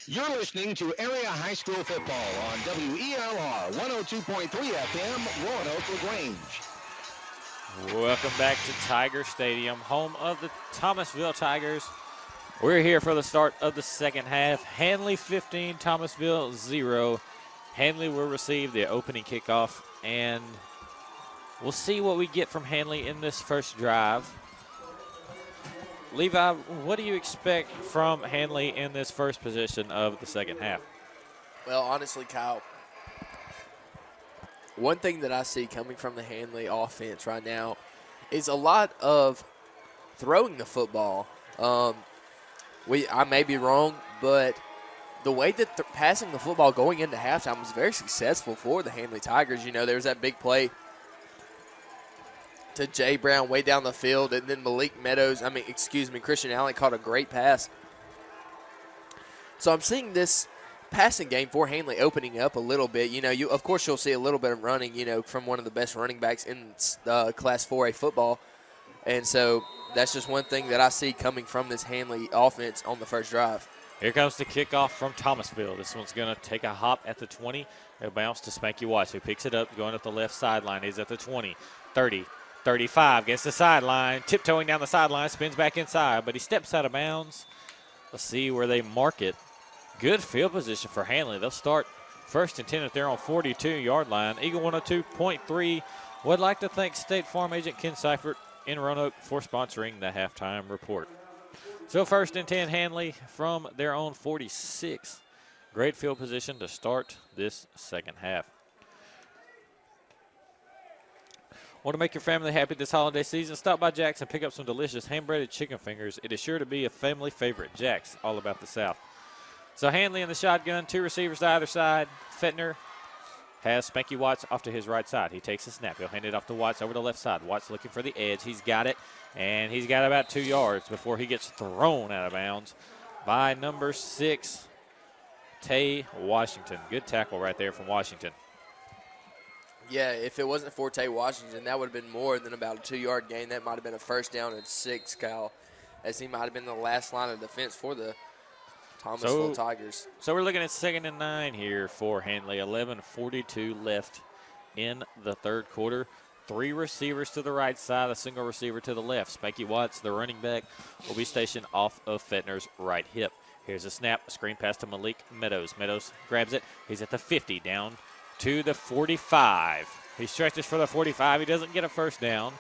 You're listening to Area High School Football on WELR 102.3 FM, Roanoke LaGrange. Welcome back to Tiger Stadium, home of the Thomasville Tigers. We're here for the start of the second half. Handley 15, Thomasville 0. Handley will receive the opening kickoff, and we'll see what we get from Handley in this first drive. Levi, what do you expect from Handley in this first position of the second half? Well, honestly, Kyle, one thing that I see coming from the Handley offense right now is a lot of throwing the football. I may be wrong, but the way that passing the football going into halftime was very successful for the Handley Tigers. You know, there was that big play to Jay Brown way down the field, and then Christian Allen caught a great pass. So I'm seeing this passing game for Handley opening up a little bit. You know, of course you'll see a little bit of running, from one of the best running backs in Class 4A football. And so that's just one thing that I see coming from this Handley offense on the first drive. Here comes the kickoff from Thomasville. This one's going to take a hop at the 20. It'll bounce to Spanky Watts, who picks it up, going up the left sideline. He's at the 20, 30, 35, gets the sideline, tiptoeing down the sideline, spins back inside, but he steps out of bounds. Let's see where they mark it. Good field position for Handley. They'll start First and 10 at their own 42-yard line. Eagle 102.3 would like to thank State Farm agent Ken Seifert in Roanoke for sponsoring the halftime report. So first and 10, Handley from their own 46. Great field position to start this second half. Want to make your family happy this holiday season? Stop by Jack's and pick up some delicious hand-breaded chicken fingers. It is sure to be a family favorite. Jack's, all about the South. So Handley in the shotgun, 2 receivers to either side. Fettner has Spanky Watts off to his right side. He takes a snap. He'll hand it off to Watts over the left side. Watts looking for the edge. He's got it, and he's got about 2 yards before he gets thrown out of bounds by number 6, Tay Washington. Good tackle right there from Washington. Yeah, if it wasn't for Tay Washington, that would have been more than about a 2-yard gain. That might have been a first down at 6, Kyle, as he might have been the last line of defense for the Thomasville Tigers. So we're looking at 2nd and 9 here for Handley. 11:42 left in the third quarter. 3 receivers to the right side, a single receiver to the left. Spanky Watts, the running back, will be stationed off of Fettner's right hip. Here's a snap, a screen pass to Malik Meadows. Meadows grabs it. He's at the 50, down to the 45. He stretches for the 45. He doesn't get a first down.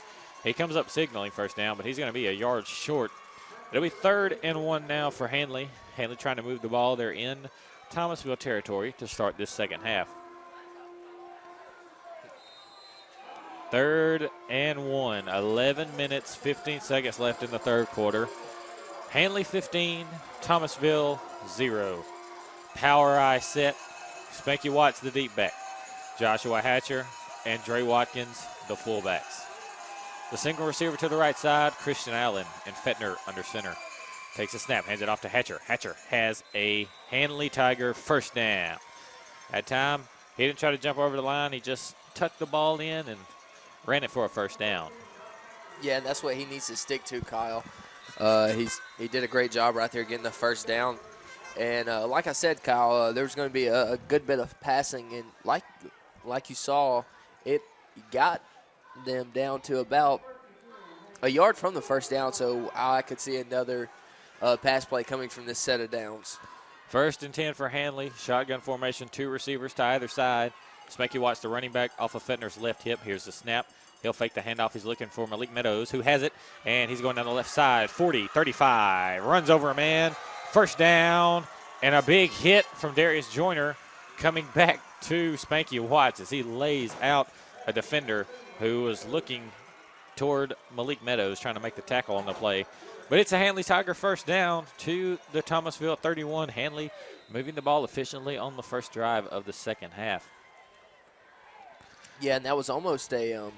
He comes up signaling first down, but he's going to be a yard short. It'll be 3rd and 1 now for Handley. Handley trying to move the ball. They're in Thomasville territory to start this second half. 3rd and 1. 11 minutes, 15 seconds left in the third quarter. Handley 15, Thomasville 0. Power eye set. Spanky Watts, the deep back. Joshua Hatcher and Dre Watkins, the fullbacks. The single receiver to the right side, Christian Allen, and Fettner under center. Takes a snap, hands it off to Hatcher. Hatcher has a Handley Tiger first down. That time, he didn't try to jump over the line. He just tucked the ball in and ran it for a first down. Yeah, and that's what he needs to stick to, Kyle. He did a great job right there getting the first down. And like I said, Kyle, there's going to be a good bit of passing. And like you saw, it got them down to about a yard from the first down. So I could see another pass play coming from this set of downs. 1st and 10 for Handley. Shotgun formation, 2 receivers to either side. Spanky Watts, the running back, off of Fettner's left hip. Here's the snap. He'll fake the handoff. He's looking for Malik Meadows, who has it, and he's going down the left side. 40, 35, runs over a man. First down, and a big hit from Darius Joyner coming back to Spanky Watts as he lays out a defender who was looking toward Malik Meadows, trying to make the tackle on the play. But it's a Handley Tiger first down to the Thomasville 31. Handley moving the ball efficiently on the first drive of the second half. Yeah, and that was almost a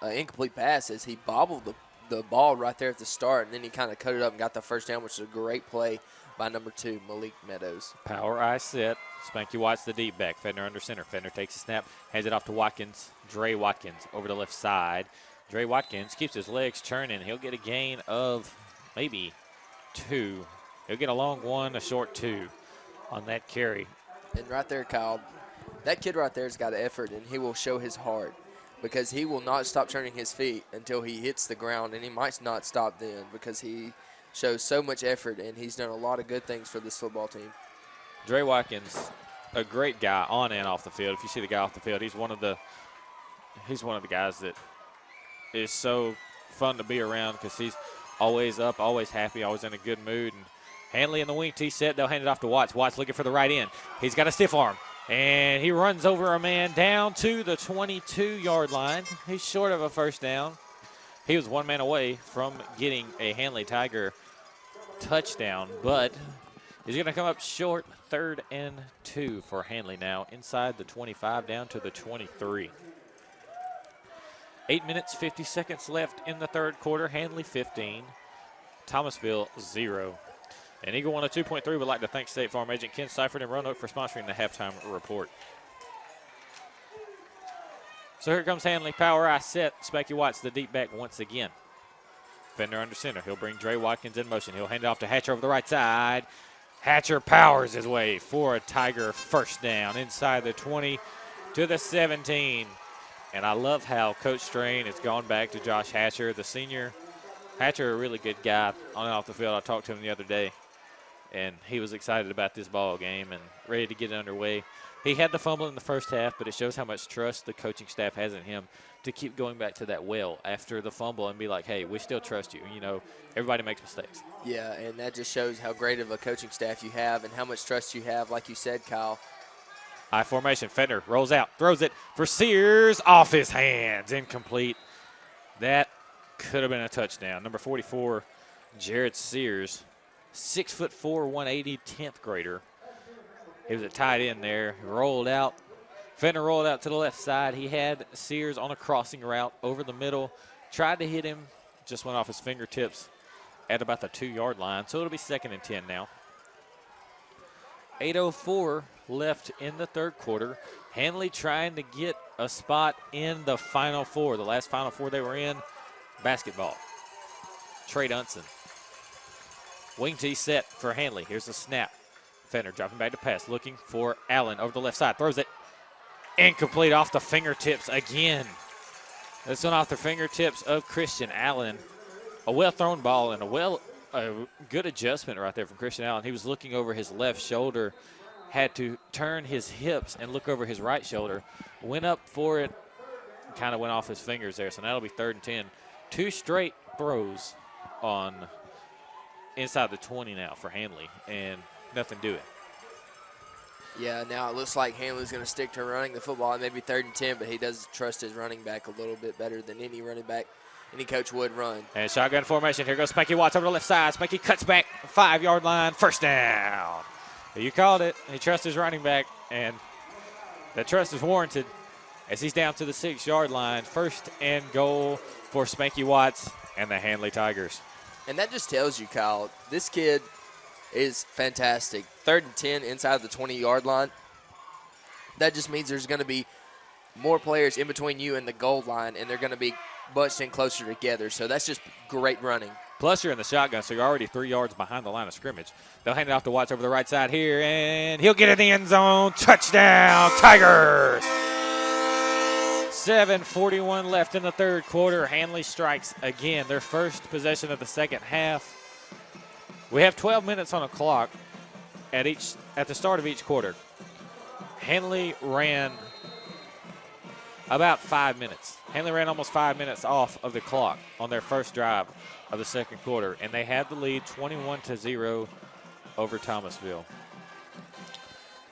incomplete pass as he bobbled the ball right there at the start, and then he kind of cut it up and got the first down, which is a great play by number 2, Malik Meadows. Power eye set. Spanky Watts, the deep back. Fettner under center. Fettner takes a snap, hands it off to Watkins. Dre Watkins over the left side. Dre Watkins keeps his legs churning. He'll get a gain of maybe 2. He'll get a long 1, a short 2 on that carry. And right there, Kyle, that kid right there has got effort, and he will show his heart because he will not stop turning his feet until he hits the ground, and he might not stop then because he shows so much effort, and he's done a lot of good things for this football team. Dre Watkins, a great guy on and off the field. If you see the guy off the field, he's one of the guys that is so fun to be around because he's always up, always happy, always in a good mood. And Handley in the wing tee set. They'll hand it off to Watts. Watts looking for the right end. He's got a stiff arm, and he runs over a man down to the 22-yard line. He's short of a first down. He was 1 man away from getting a Handley Tiger touchdown, but he's going to come up short. 3rd and 2 for Handley now, inside the 25 down to the 23. 8 minutes, 50 seconds left in the third quarter. Handley 15, Thomasville 0. And Eagle 102.3 would like to thank State Farm agent Ken Seifert and Roanoke for sponsoring the halftime report. So here comes Handley. Power eye set. Spanky Watts, the deep back once again. Fender under center. He'll bring Dre Watkins in motion. He'll hand it off to Hatcher over the right side. Hatcher powers his way for a Tiger first down inside the 20 to the 17. And I love how Coach Strain has gone back to Josh Hatcher, the senior. Hatcher, a really good guy on and off the field. I talked to him the other day, and he was excited about this ball game and ready to get it underway. He had the fumble in the first half, but it shows how much trust the coaching staff has in him to keep going back to that well after the fumble and be like, hey, we still trust you. You know, everybody makes mistakes. Yeah, and that just shows how great of a coaching staff you have and how much trust you have, like you said, Kyle. High formation. Fender rolls out, throws it for Sears, off his hands, incomplete. That could have been a touchdown. Number 44, Jared Sears, 6'4", 180, 10th grader. He was a tight end there. Rolled out. Fender rolled out to the left side. He had Sears on a crossing route over the middle. Tried to hit him. Just went off his fingertips at about the 2-yard line. So it'll be 2nd and 10 now. 8:04 left in the third quarter. Handley trying to get a spot in the Final Four. The last Final Four they were in, basketball. Trey Dunson. Wing tee set for Handley. Here's the snap. Fender dropping back to pass, looking for Allen over the left side. Throws it. Incomplete off the fingertips again. This one off the fingertips of Christian Allen. A well-thrown ball and a good adjustment right there from Christian Allen. He was looking over his left shoulder, had to turn his hips and look over his right shoulder. Went up for it, kind of went off his fingers there. So now it'll be 3rd and 10. 2 straight throws on inside the 20 now for Handley, and nothing doing. Yeah, now it looks like Handley's going to stick to running the football, and maybe 3rd and 10, but he does trust his running back a little bit better than any running back any coach would run. And shotgun formation. Here goes Spanky Watts over the left side. Spanky cuts back, 5-yard line, 1st down. You called it. He trusts his running back, and that trust is warranted as he's down to the 6-yard line. 1st and goal for Spanky Watts and the Handley Tigers. And that just tells you, Kyle, this kid is fantastic. 3rd and 10 inside the 20-yard line. That just means there's going to be more players in between you and the goal line, and they're going to be bunched in closer together. So that's just great running. Plus, you're in the shotgun, so you're already 3 yards behind the line of scrimmage. They'll hand it off to Watts over the right side here, and he'll get in the end zone. Touchdown, Tigers! 7:41 left in the third quarter. Handley strikes again, their first possession of the second half. We have 12 minutes on the clock at the start of each quarter. Handley ran about 5 minutes. Handley ran almost 5 minutes off of the clock on their first drive of the second quarter, and they had the lead 21-0 over Thomasville.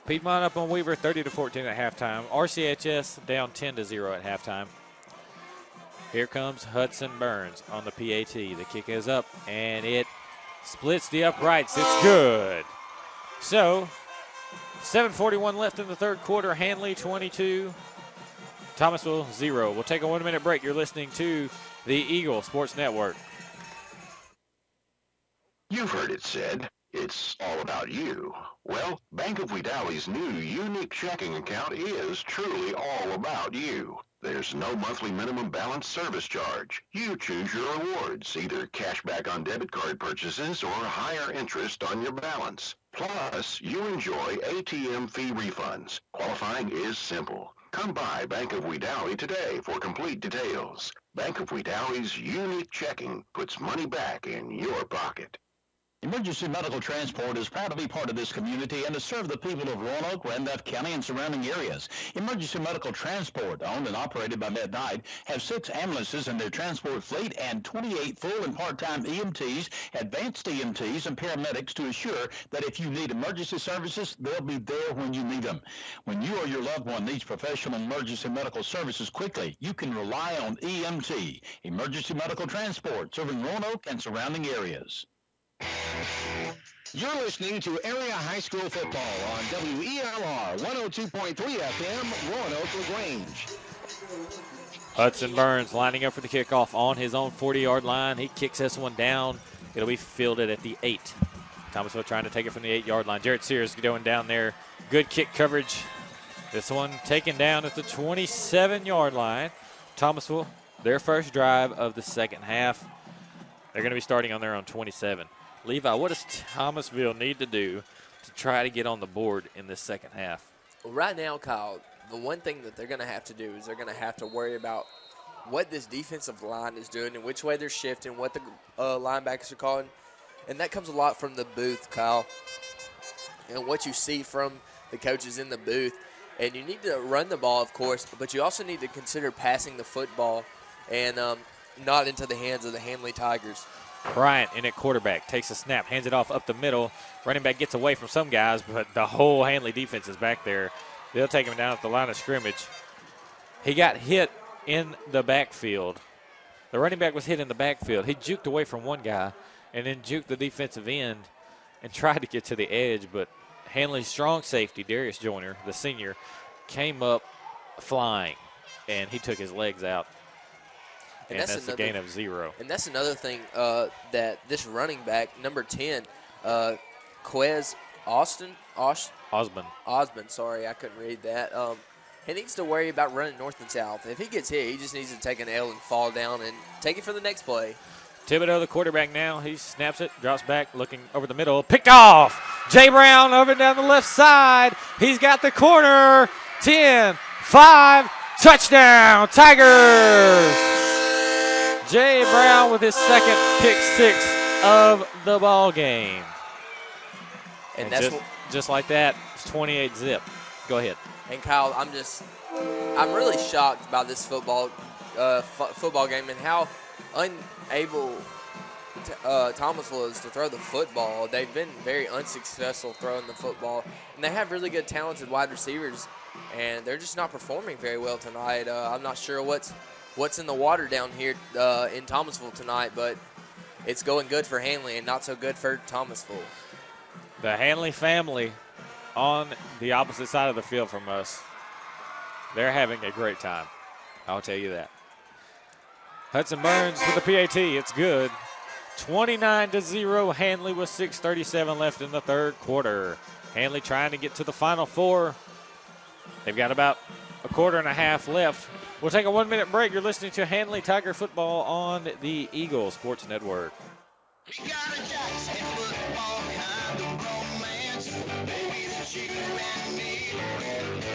Piedmont up on Weaver 30-14 at halftime. RCHS down 10-0 at halftime. Here comes Hudson Burns on the PAT. The kick is up, and it splits the uprights. It's good. So, 7:41 left in the third quarter. Handley 22, Thomasville 0. We'll take a 1-minute break. You're listening to the Eagle Sports Network. You've heard it said, it's all about you. Well, Bank of Wedowie's new unique checking account is truly all about you. There's no monthly minimum balance service charge. You choose your rewards, either cash back on debit card purchases or higher interest on your balance. Plus, you enjoy ATM fee refunds. Qualifying is simple. Come by Bank of Wedowie today for complete details. Bank of Wedowie's unique checking puts money back in your pocket. Emergency Medical Transport is proud to be part of this community and to serve the people of Roanoke, Randolph County, and surrounding areas. Emergency Medical Transport, owned and operated by Med-Nite, have 6 ambulances in their transport fleet and 28 full and part-time EMTs, advanced EMTs, and paramedics to assure that if you need emergency services, they'll be there when you need them. When you or your loved one needs professional emergency medical services quickly, you can rely on EMT, Emergency Medical Transport, serving Roanoke and surrounding areas. You're listening to Area High School Football on WELR 102.3 FM, Roanoke LaGrange. Hudson Burns lining up for the kickoff on his own 40-yard line. He kicks this one down. It'll be fielded at the 8. Thomasville trying to take it from the 8-yard line. Jared Sears going down there. Good kick coverage. This one taken down at the 27-yard line. Thomasville, their first drive of the second half. They're going to be starting on their own 27. Levi, what does Thomasville need to do to try to get on the board in this second half? Well, right now, Kyle, the one thing that they're going to have to do is they're going to have to worry about what this defensive line is doing and which way they're shifting, what the linebackers are calling. And that comes a lot from the booth, Kyle. And what you see from the coaches in the booth And you need to run the ball, of course, but you also need to consider passing the football and not into the hands of the Handley Tigers. Bryant in at quarterback, takes a snap, hands it off up the middle. Running back gets away from some guys, but the whole Handley defense is back there. They'll take him down at the line of scrimmage. He got hit in the backfield. The running back was hit in the backfield. He juked away from one guy and then juked the defensive end and tried to get to the edge, but Handley's strong safety, Darius Joyner, the senior, came up flying, and he took his legs out. And that's a gain of 0. And that's another thing that this running back, number 10, Quez Osmond, sorry, I couldn't read that. He needs to worry about running north and south. If he gets hit, he just needs to take an L and fall down and take it for the next play. Thibodeau, the quarterback now, he snaps it, drops back, looking over the middle, picked off. Jay Brown over down the left side. He's got the corner. 10, 5, touchdown, Tigers. Jay Brown with his second pick 6 of the ball game. And that's just like that, it's 28-zip. Go ahead. And Kyle, I'm really shocked about this football game and how unable Thomasville is to throw the football. They've been very unsuccessful throwing the football, and they have really good, talented wide receivers, and they're just not performing very well tonight. I'm not sure what's in the water down here in Thomasville tonight, but it's going good for Handley and not so good for Thomasville. The Handley family on the opposite side of the field from us, they're having a great time. I'll tell you that. Hudson Burns for the PAT. It's good. 29-0. Handley with 6:37 left in the third quarter. Handley trying to get to the Final Four. They've got about a quarter and a half left. We'll take a 1-minute break. You're listening to Handley Tiger Football on the Eagle Sports Network. We got a Jackson football kind of romance, baby, that you and me.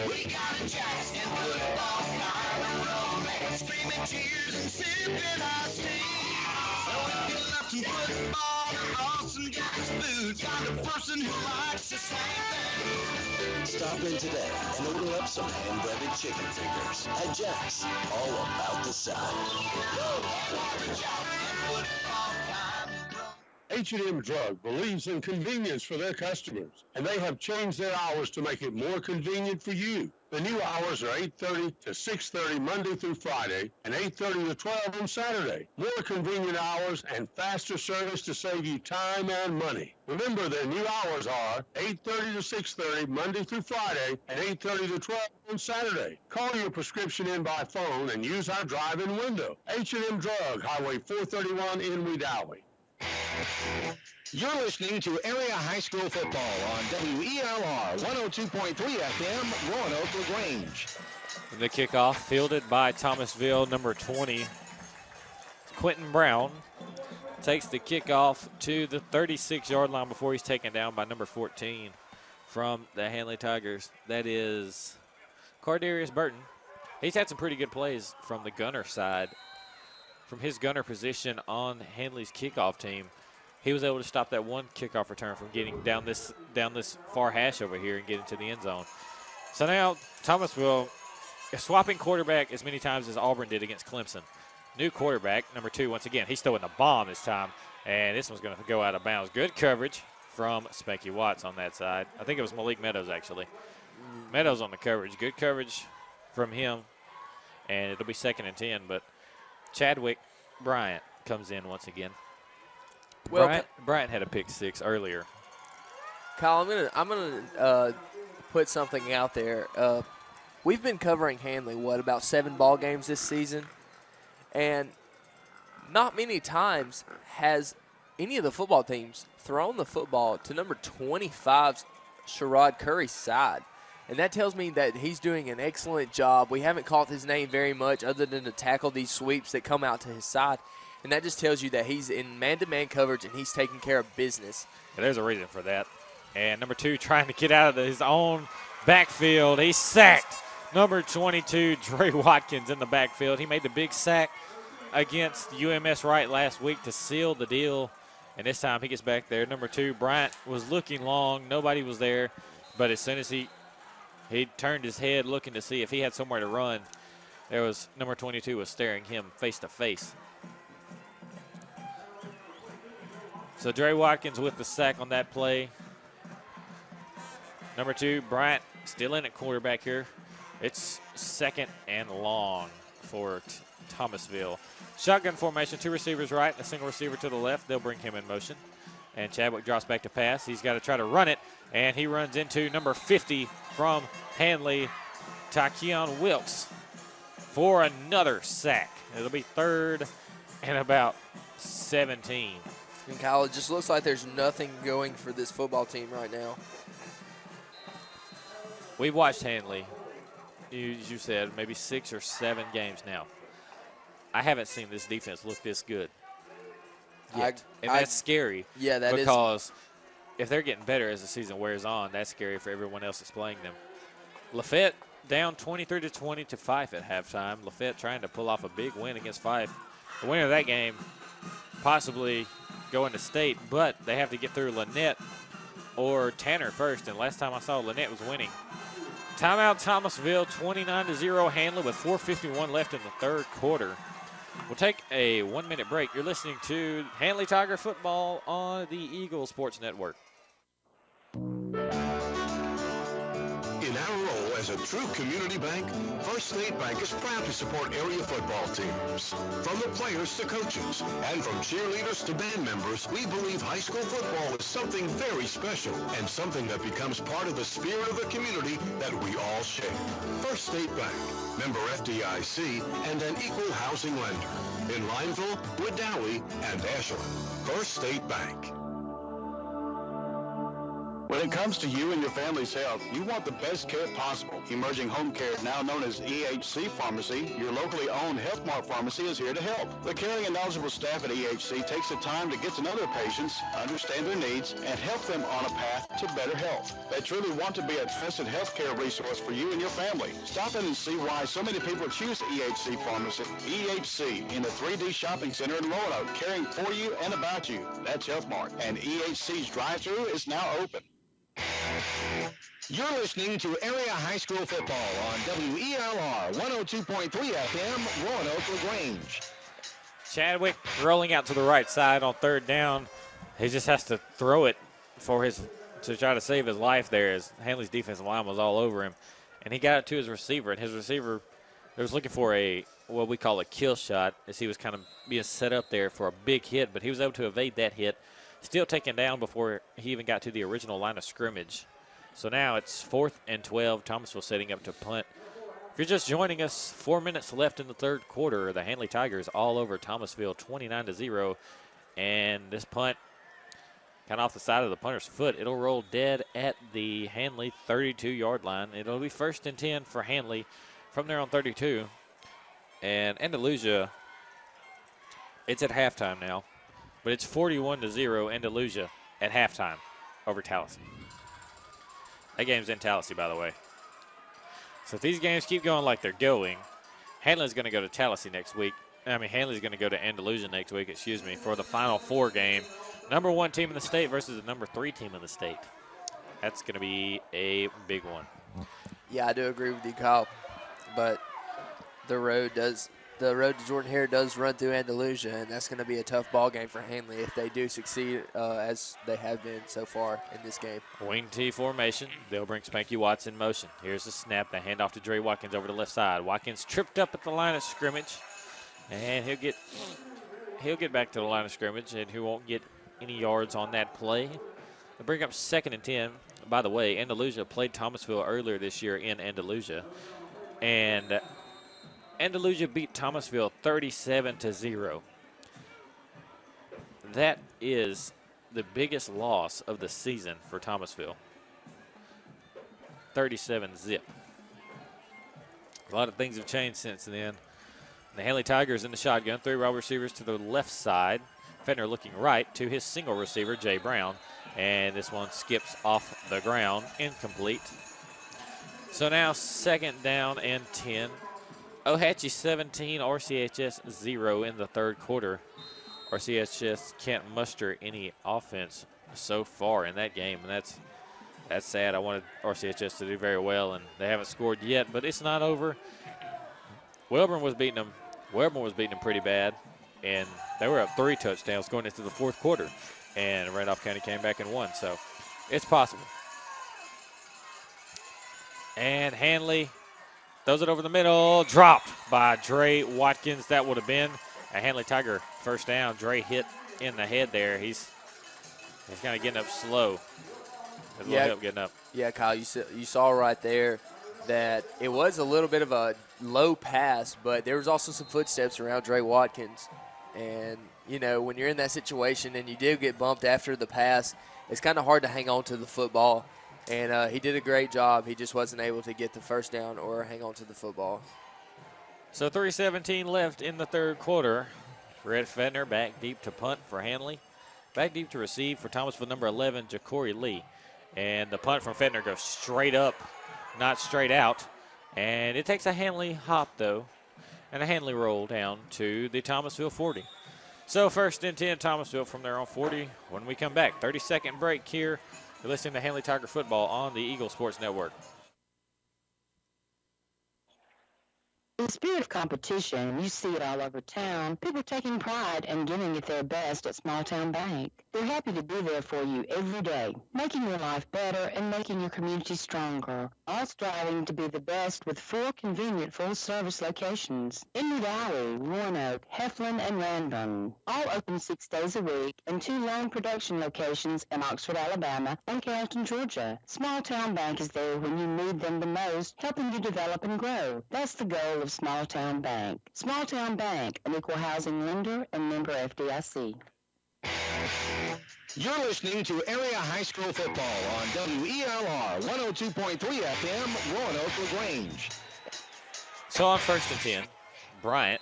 We got a Jackson football kind of romance, screaming cheers and sipping iced tea. So if you love some football or awesome Jack's boots, find a person who likes the same thing. Stop in today and order up some hand-breaded chicken fingers at Jack's. All about the South. H&M Drug believes in convenience for their customers, and they have changed their hours to make it more convenient for you. The new hours are 8:30 to 6:30 Monday through Friday and 8:30 to 12 on Saturday. More convenient hours and faster service to save you time and money. Remember, their new hours are 8:30 to 6:30 Monday through Friday and 8:30 to 12 on Saturday. Call your prescription in by phone and use our drive-in window. H&M Drug, Highway 431 in Wedowee. You're listening to Area High School Football on WELR 102.3 FM, Roanoke LaGrange. The kickoff fielded by Thomasville, number 20. Quentin Brown takes the kickoff to the 36-yard line before he's taken down by number 14 from the Handley Tigers. That is Cardarius Burton. He's had some pretty good plays from the gunner side. From his gunner position on Handley's kickoff team, he was able to stop that one kickoff return from getting down this far hash over here and getting to the end zone. So now Thomasville is swapping quarterback as many times as Auburn did against Clemson. New quarterback, number 2, once again. He's throwing the bomb this time, and this one's going to go out of bounds. Good coverage from Spanky Watts on that side. I think it was Malik Meadows, actually. Meadows on the coverage. Good coverage from him, and it'll be 2nd and 10, but Chadwick Bryant comes in once again. Well, Bryant had a pick 6 earlier. Kyle, I'm gonna put something out there. We've been covering Handley, about 7 ball games this season, and not many times has any of the football teams thrown the football to number 25's Sherrod Curry's side. And that tells me that he's doing an excellent job. We haven't called his name very much other than to tackle these sweeps that come out to his side. And that just tells you that he's in man-to-man coverage and he's taking care of business. Yeah, there's a reason for that. And number 2 trying to get out of his own backfield. He's sacked. Number 22, Dre Watkins in the backfield. He made the big sack against UMS Wright last week to seal the deal. And this time he gets back there. Number 2, Bryant was looking long. Nobody was there. But as soon as he He turned his head looking to see if he had somewhere to run. There was number 22 was staring him face to face. So Dre Watkins with the sack on that play. Number 2, Bryant, still in at quarterback here. It's 2nd and long for Thomasville. Shotgun formation, 2 receivers right and a single receiver to the left. They'll bring him in motion. And Chadwick drops back to pass. He's got to try to run it, and he runs into number 50 from Handley, Takeon Wilkes, for another sack. It'll be 3rd and about 17. And Kyle, it just looks like there's nothing going for this football team right now. We've watched Handley, as you said, maybe 6 or 7 games now. I haven't seen this defense look this good yet. And that's scary. Yeah, that because if they're getting better as the season wears on, that's scary for everyone else that's playing them. Lafayette down 23-20 to Fife at halftime. Lafayette trying to pull off a big win against Fife. The winner of that game possibly going to state, but they have to get through Lynette or Tanner first. And last time I saw, Lynette was winning. Timeout Thomasville, 29-0 Handley with 4:51 left in the 3rd quarter. We'll take a 1-minute break. You're listening to Handley Tiger football on the Eagle Sports Network. In our role as a true community bank, First State Bank is proud to support area football teams. From the players to coaches, and from cheerleaders to band members, we believe high school football is something very special and something that becomes part of the spirit of the community that we all share. First State Bank, member FDIC, and an equal housing lender in Lineville, Wedowee, and Ashland. First State Bank. When it comes to you and your family's health, you want the best care possible. Emerging Home Care, now known as EHC Pharmacy, your locally owned Health Mart pharmacy, is here to help. The caring and knowledgeable staff at EHC takes the time to get to know their patients, understand their needs, and help them on a path to better health. They truly want to be a trusted healthcare resource for you and your family. Stop in and see why so many people choose EHC Pharmacy. EHC in the 3D Shopping Center in Roanoke, caring for you and about you. That's Health Mart. And EHC's drive-thru is now open. You're listening to Area High School Football on WELR 102.3 FM, Roanoke LaGrange. Chadwick rolling out to the right side on 3rd down. He just has to throw it to try to save his life there as Handley's defensive line was all over him. And he got it to his receiver, and his receiver was looking for what we call a kill shot, as he was kind of being set up there for a big hit, but he was able to evade that hit. Still taken down before he even got to the original line of scrimmage. So now it's 4th and 12. Thomasville setting up to punt. If you're just joining us, 4 minutes left in the 3rd quarter. The Handley Tigers all over Thomasville, 29-0. And this punt kind of off the side of the punter's foot. It'll roll dead at the Handley 32-yard line. It'll be 1st and 10 for Handley from there on 32. And Andalusia, it's at halftime now. But it's 41-0 Andalusia at halftime over Tallahassee. That game's in Tallahassee, by the way. So if these games keep going like they're going, Handley's going to go to Tallahassee next week. Handley's going to go to Andalusia next week, for the Final Four game. Number 1 team in the state versus the number 3 team in the state. That's going to be a big one. Yeah, I do agree with you, Kyle. But the road to Jordan Hare does run through Andalusia, and that's going to be a tough ball game for Handley if they do succeed as they have been so far in this game. Wing T formation. They'll bring Spanky Watts in motion. Here's the snap. The handoff to Dre Watkins over the left side. Watkins tripped up at the line of scrimmage, and he'll get back to the line of scrimmage, and he won't get any yards on that play. They bring up 2nd and 10. By the way, Andalusia played Thomasville earlier this year in Andalusia, and Andalusia beat Thomasville 37-0. That is the biggest loss of the season for Thomasville. 37-0. A lot of things have changed since then. The Handley Tigers in the shotgun. 3 wide receivers to the left side. Fenner looking right to his single receiver, Jay Brown. And this one skips off the ground. Incomplete. So now 2nd down and 10. Ohatchee 17, RCHS 0 in the 3rd quarter. RCHS can't muster any offense so far in that game, and that's That's sad. I wanted RCHS to do very well, and they haven't scored yet, but it's not over. Wellborn was beating them. Wellborn was beating them pretty bad, and they were up 3 touchdowns going into the fourth quarter, and Randolph County came back and won, so it's possible. And Handley throws it over the middle, dropped by Dre Watkins. That would have been a Handley Tiger first down. Dre hit in the head there. He's kind of getting up slow. A little help getting up. Yeah, Kyle, you saw right there that it was a little bit of a low pass, but there was also some footsteps around Dre Watkins. And, you know, when you're in that situation and you do get bumped after the pass, it's kind of hard to hang on to the football. And he did a great job. He just wasn't able to get the first down or hang on to the football. So 3:17 left in the third quarter. Red Fedner back deep to punt for Handley. Back deep to receive for Thomasville number 11, Jacory Lee. And the punt from Fedner goes straight up, not straight out. And it takes a Handley hop, though, and a Handley roll down to the Thomasville 40. So 1st and 10, Thomasville from their own 40. When we come back, 30-second break here. You're listening to Handley Tiger Football on the Eagle Sports Network. In the spirit of competition, you see it all over town. People taking pride and giving it their best at Small Town Bank. They're happy to be there for you every day, making your life better and making your community stronger. All striving to be the best with 4 convenient full-service locations in Medowee, Roanoke, Heflin, and Ranburne. All open 6 days a week, and 2 loan production locations in Oxford, Alabama, and Carrollton, Georgia. Small Town Bank is there when you need them the most, helping you develop and grow. That's the goal of Small Town Bank. Small Town Bank, an equal housing lender and member FDIC. You're listening to Area High School Football on WELR 102.3 FM, Roanoke LaGrange. So on 1st and 10,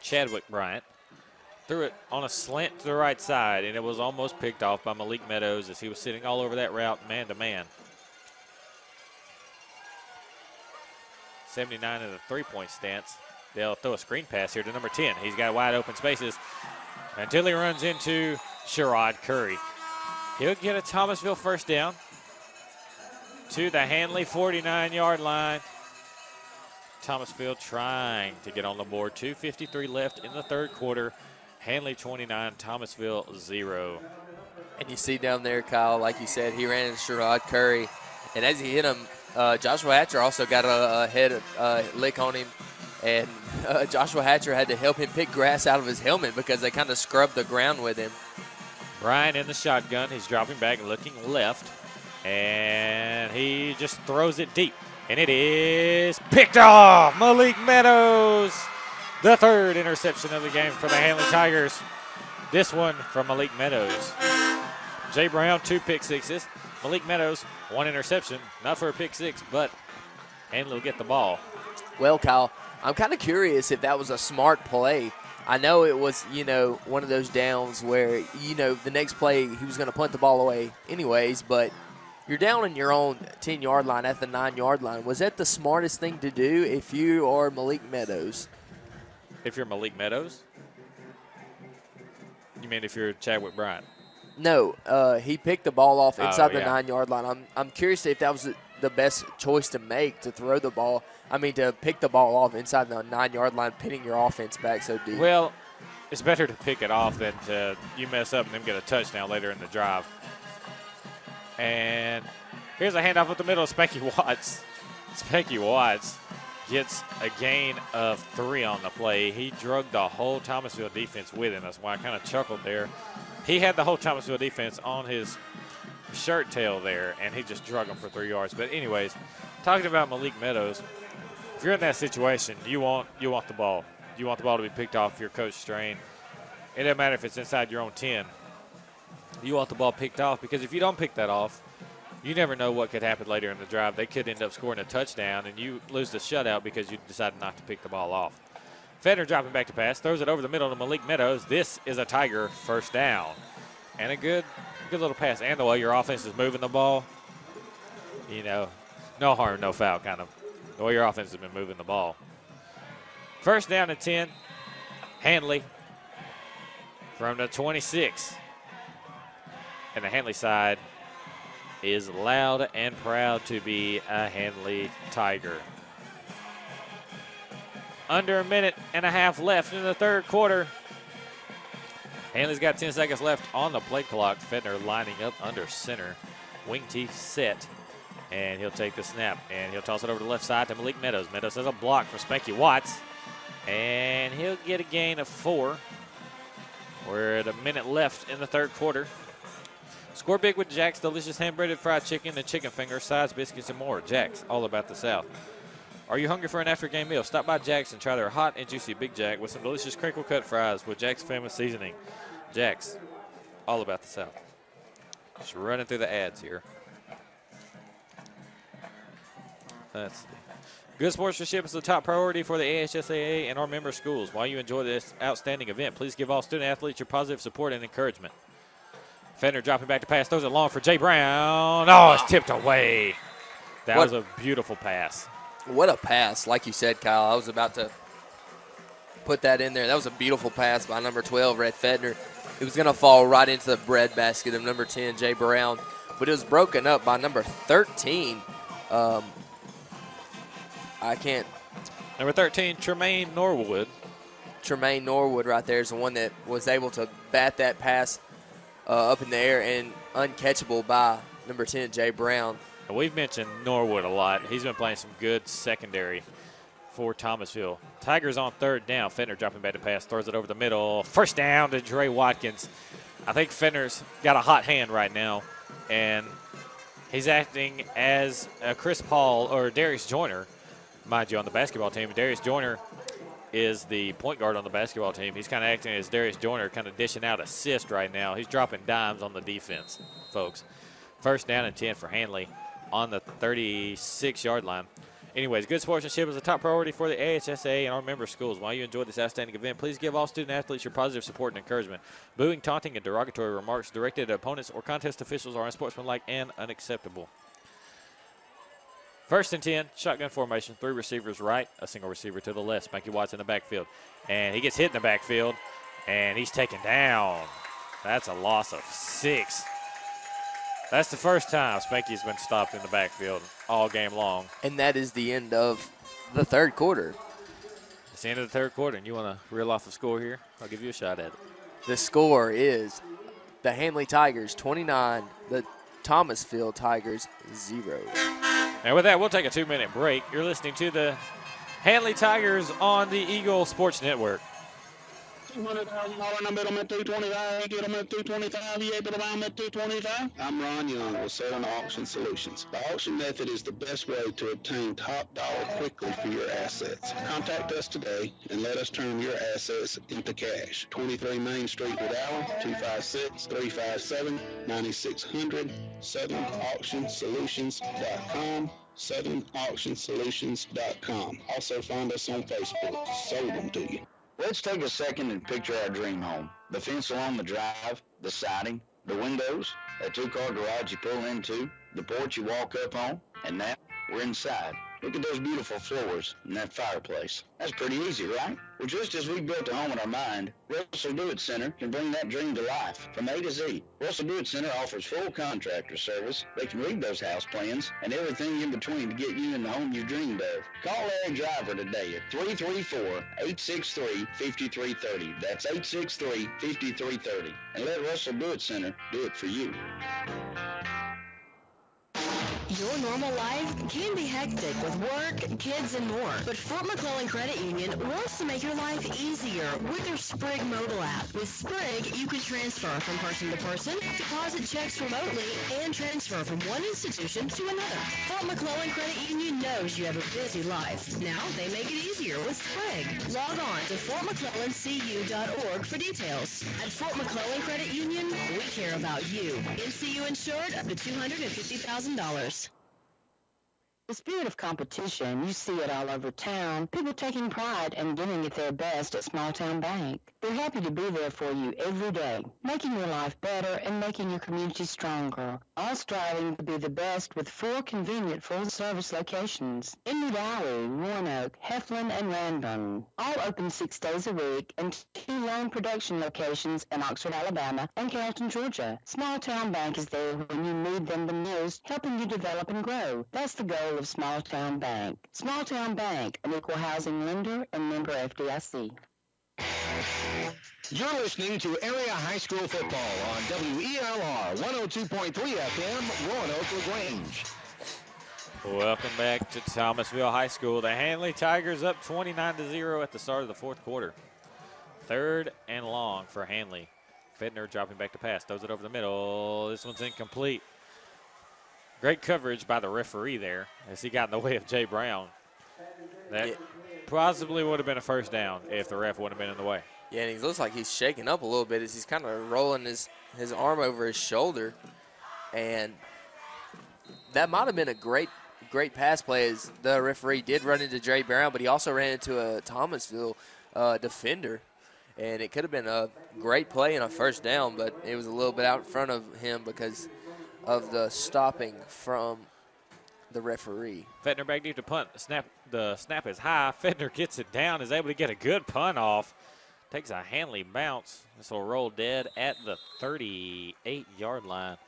Chadwick Bryant, threw it on a slant to the right side, and it was almost picked off by Malik Meadows as he was sitting all over that route man-to-man. 79 in a three-point stance. They'll throw a screen pass here to number 10. He's got wide open spaces until he runs into Sherrod Curry. He'll get a Thomasville first down to the Handley 49-yard line. Thomasville trying to get on the board. 2:53 left in the third quarter. Handley 29, Thomasville 0. And you see down there, Kyle, like you said, he ran into Sherrod Curry. And as he hit him, Joshua Hatcher also got a head lick on him. And Joshua Hatcher had to help him pick grass out of his helmet because they kind of scrubbed the ground with him. Bryant in the shotgun. He's dropping back, looking left. And he just throws it deep. And it is picked off. Malik Meadows, the 3rd interception of the game for the Handley Tigers. This one from Malik Meadows. Jay Brown, 2 pick sixes. Malik Meadows, 1 interception. Not for a pick 6, but Handley will get the ball. Well, Kyle, I'm kind of curious if that was a smart play. I know it was, one of those downs where, the next play he was going to punt the ball away anyways, but you're down in your own 10-yard line at the 9-yard line. Was that the smartest thing to do if you are Malik Meadows? If you're Malik Meadows? You mean if you're Chadwick Bryant? No, he picked the ball off inside the 9-yard line. I'm curious if that was the best choice to make, to throw the ball. To pick the ball off inside the 9-yard line, pinning your offense back so deep. Well, it's better to pick it off than to you mess up and then get a touchdown later in the drive. And here's a handoff up the middle of Spanky Watts. Spanky Watts gets a gain of 3 on the play. He drug the whole Thomasville defense with him. That's why I kind of chuckled there. He had the whole Thomasville defense on his shirt tail there, and he just drug them for 3 yards. But anyways, talking about Malik Meadows, if you're in that situation, you want the ball. You want the ball to be picked off your coach strain. It doesn't matter if it's inside your own 10. You want the ball picked off because if you don't pick that off, you never know what could happen later in the drive. They could end up scoring a touchdown, and you lose the shutout because you decided not to pick the ball off. Fedner dropping back to pass, throws it over the middle to Malik Meadows. This is a Tiger first down. And a good little pass. And the way your offense is moving the ball, no harm, no foul kind of. The way your offense has been moving the ball. First down and 10. Handley from the 26. And the Handley side, is loud and proud to be a Handley Tiger. Under a minute and a half left in the third quarter. Handley's got 10 seconds left on the play clock. Fedner lining up under center. Wing tee set. And he'll take the snap. And he'll toss it over to the left side to Malik Meadows. Meadows has a block from Spanky Watts. And he'll get a gain of 4. We're at a minute left in the third quarter. Score big with Jack's delicious hand-breaded fried chicken and chicken fingers, sides, biscuits, and more. Jack's, all about the South. Are you hungry for an after-game meal? Stop by Jack's and try their hot and juicy Big Jack with some delicious crinkle-cut fries with Jack's famous seasoning. Jack's, all about the South. Just running through the ads here. Let's see. Good sportsmanship is the top priority for the AHSAA and our member schools. While you enjoy this outstanding event, please give all student athletes your positive support and encouragement. Fender dropping back to pass, throws it long for Jay Brown. Oh, it's tipped away. That was a beautiful pass. What a pass. Like you said, Kyle, I was about to put that in there. That was a beautiful pass by number 12, Red Fedner. It was going to fall right into the breadbasket of number 10, Jay Brown. But it was broken up by number 13. Number 13, Tremaine Norwood. Tremaine Norwood right there is the one that was able to bat that pass up in the air and uncatchable by number 10, Jay Brown. And we've mentioned Norwood a lot. He's been playing some good secondary for Thomasville. Tigers on third down. Fenner dropping back to pass, throws it over the middle. First down to Dre Watkins. I think Fenner's got a hot hand right now, and he's acting as Chris Paul or Darius Joyner, mind you, on the basketball team. Darius Joyner is the point guard on the basketball team. He's kind of acting as Darius Joyner, kind of dishing out assist right now. He's dropping dimes on the defense, folks. First down and 10 for Handley on the 36-yard line. Anyways, good sportsmanship is a top priority for the AHSA and our member schools. While you enjoy this outstanding event, please give all student athletes your positive support and encouragement. Booing, taunting, and derogatory remarks directed at opponents or contest officials are unsportsmanlike and unacceptable. First and 10, shotgun formation, 3 receivers right, a single receiver to the left. Spanky Watts in the backfield. And he gets hit in the backfield, and he's taken down. That's a loss of 6. That's the first time Spanky's been stopped in the backfield all game long. And that is the end of the third quarter. It's the end of the third quarter, and you want to reel off the score here? I'll give you a shot at it. The score is the Handley Tigers 29, the Thomasville Tigers 0. And with that, we'll take a 2-minute break. You're listening to the Handley Tigers on the Eagle Sports Network. $200,000 I bet them at 225. Get them at 225. You able to buy them at 225? I'm Ron Young with Selling Auction Solutions. The auction method is the best way to obtain top dollar quickly for your assets. Contact us today and let us turn your assets into cash. 23 Main Street, Woodalla, 256-357-9600. SouthernAuctionSolutions.com. SouthernAuctionSolutions.com. Also find us on Facebook. Sold them to you. Let's take a second and picture our dream home. The fence along the drive, the siding, the windows, a 2-car garage you pull into, the porch you walk up on, and now we're inside. Look at those beautiful floors and that fireplace. That's pretty easy, right? Well, just as we built a home in our mind, Russell Do It Center can bring that dream to life from A to Z. Russell Do It Center offers full contractor service. They can read those house plans and everything in between to get you in the home you dreamed of. Call Larry Driver today at 334-863-5330. That's 863-5330. And let Russell Do It Center do it for you. Your normal life can be hectic with work, kids, and more. But Fort McClellan Credit Union wants to make your life easier with their Sprig mobile app. With Sprig, you can transfer from person to person, deposit checks remotely, and transfer from one institution to another. Fort McClellan Credit Union knows you have a busy life. Now they make it easier with Sprig. Log on to fortmcclellancu.org for details. At Fort McClellan Credit Union, we care about you. NCU insured up to $250,000. The spirit of competition, you see it all over town. People taking pride and giving it their best at Small Town Bank. They're happy to be there for you every day, making your life better and making your community stronger. All striving to be the best with 4 convenient full-service locations in Medowee, Roanoke, Heflin, and Ranburne. All open 6 days a week, and 2 loan production locations in Oxford, Alabama, and Carrollton, Georgia. Small Town Bank is there when you need them the most, helping you develop and grow. That's the goal of Small Town Bank. Small Town Bank, an equal housing lender and member FDIC. You're listening to Area High School Football on WELR 102.3 FM, Roanoke LaGrange. Welcome back to Thomasville High School. The Handley Tigers up 29-0 at the start of the fourth quarter. 3rd and long for Handley. Fedner dropping back to pass. Throws it over the middle. This one's incomplete. Great coverage by the referee there as he got in the way of Jay Brown. That possibly would have been a first down if the ref wouldn't have been in the way. Yeah, and he looks like he's shaking up a little bit as he's kind of rolling his arm over his shoulder. And that might have been a great pass play as the referee did run into Jay Brown, but he also ran into a Thomasville defender. And it could have been a great play and a first down, but it was a little bit out in front of him because of the stopping from the referee. Fedner back deep to punt. The snap is high. Fedner gets it down, is able to get a good punt off. Takes a Handley bounce. This will roll dead at the 38-yard line.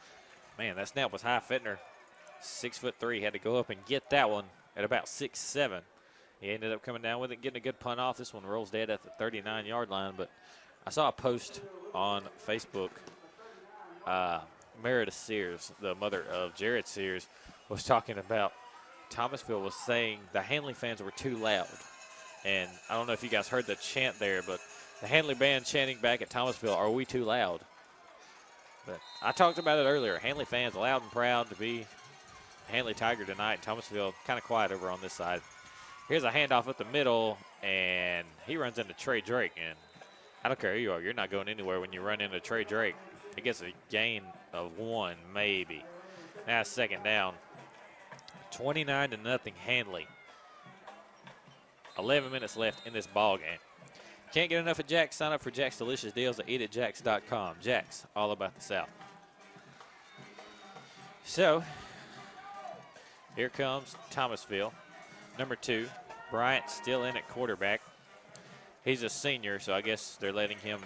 Man, that snap was high. Fedner, 6'3", had to go up and get that one at about 6'7". He ended up coming down with it, getting a good punt off. This one rolls dead at the 39-yard line. But I saw a post on Facebook. Meredith Sears, the mother of Jared Sears, was talking about Thomasville was saying the Handley fans were too loud. And I don't know if you guys heard the chant there, but the Handley band chanting back at Thomasville, "Are we too loud?" But I talked about it earlier. Handley fans loud and proud to be Handley Tiger tonight. Thomasville kind of quiet over on this side. Here's a handoff up the middle, and he runs into Trey Drake. And I don't care who you are, you're not going anywhere when you run into Trey Drake. He gets a gain of 1, maybe. Now it's 2nd down. 29-0 Handley. 11 minutes left in this ball game. Can't get enough of Jack's? Sign up for Jack's Delicious Deals at eatatjacks.com. Jack's, all about the South. So, here comes Thomasville. Number 2, Bryant still in at quarterback. He's a senior, so I guess they're letting him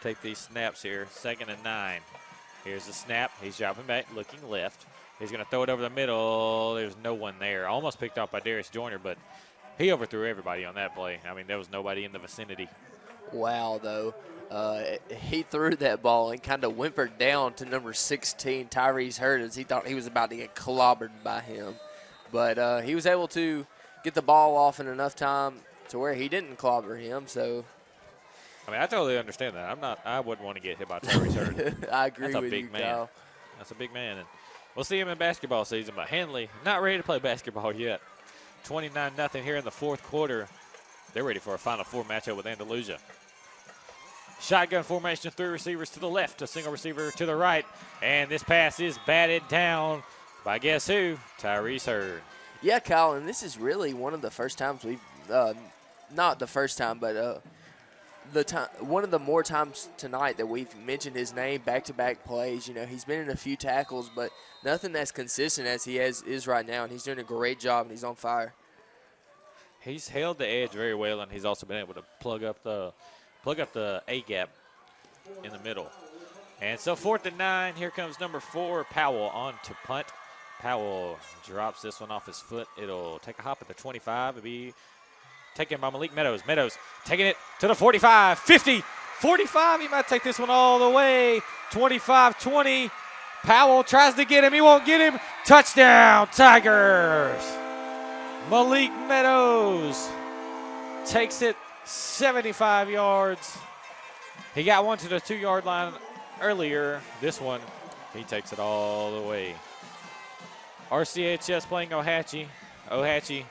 take these snaps here. 2nd and 9. Here's the snap. He's dropping back, looking left. He's going to throw it over the middle. There's no one there. Almost picked off by Darius Joyner, but he overthrew everybody on that play. I mean, there was nobody in the vicinity. Wow, though. He threw that ball and kind of whimpered down to number 16, Tyrese Hurd, as he thought he was about to get clobbered by him. But he was able to get the ball off in enough time to where he didn't clobber him. So, I mean, I totally understand that. I wouldn't want to get hit by Tyrese Hurd. I agree with you, That's a big man. Kyle. That's a big man. And we'll see him in basketball season, but Handley not ready to play basketball yet. 29-0 here in the fourth quarter. They're ready for a Final Four matchup with Andalusia. Shotgun formation, 3 receivers to the left, a single receiver to the right, and this pass is batted down by guess who? Tyrese Hurd. Yeah, Kyle, and this is really one of the first times we've not the first time, but one of the more times tonight that we've mentioned his name, back-to-back plays. You know, he's been in a few tackles, but nothing as consistent as he is right now, and he's doing a great job, and he's on fire. He's held the edge very well, and he's also been able to plug up the A-gap in the middle. And so 4th and 9, here comes number 4, Powell on to punt. Powell drops this one off his foot. It'll take a hop at the 25. It'll be taken by Malik Meadows. Meadows taking it to the 45, 50, 45. He might take this one all the way. 25-20. Powell tries to get him. He won't get him. Touchdown, Tigers. Malik Meadows takes it 75 yards. He got one to the 2-yard line earlier. This one, he takes it all the way. RCHS playing Ohatchee. Ohatchee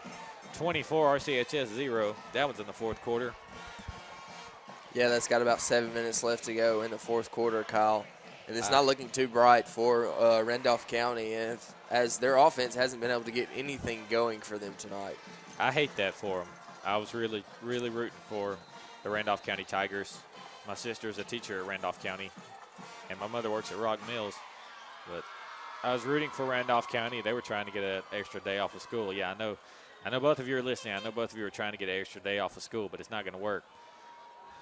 24, RCHS 0. That one's in the fourth quarter. Yeah, that's got about 7 minutes left to go in the fourth quarter, Kyle. And it's not looking too bright for Randolph County as their offense hasn't been able to get anything going for them tonight. I hate that for them. I was really, really rooting for the Randolph County Tigers. My sister's a teacher at Randolph County, and my mother works at Rock Mills. But I was rooting for Randolph County. They were trying to get an extra day off of school. Yeah, I know both of you are listening. I know both of you are trying to get an extra day off of school, but it's not going to work.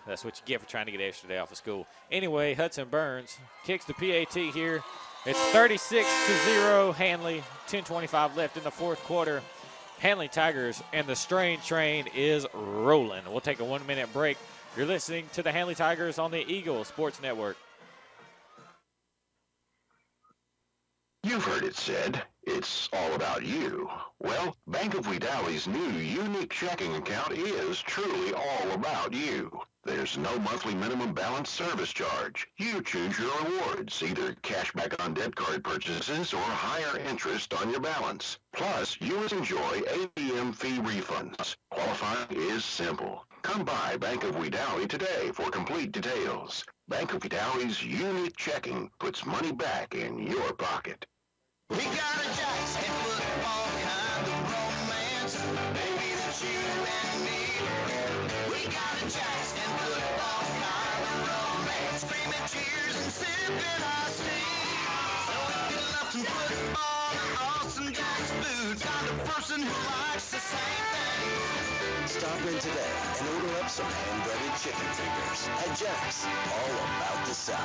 That's what you get for trying to get an extra day off of school. Anyway, Hudson Burns kicks the PAT here. It's 36-0 Handley. 10:25 left in the fourth quarter. Handley Tigers and the Strain Train is rolling. We'll take a 1-minute break. You're listening to the Handley Tigers on the Eagle Sports Network. You've heard it said, it's all about you. Well, Bank of Wedowie's new unique checking account is truly all about you. There's no monthly minimum balance service charge. You choose your rewards, either cashback on debt card purchases or higher interest on your balance. Plus, you enjoy ATM fee refunds. Qualifying is simple. Come by Bank of Wedowie today for complete details. Bank of Wedowie's unique checking puts money back in your pocket. We got a Jackson football kind of romance, baby, that's you and me. We got a Jackson football kind of romance, screaming cheers and sipping iced tea. So if you love some football and awesome Jack's food, kind of person who likes the same thing. Stop in today and order up some hand-breaded chicken fingers at Jack's, all about the side.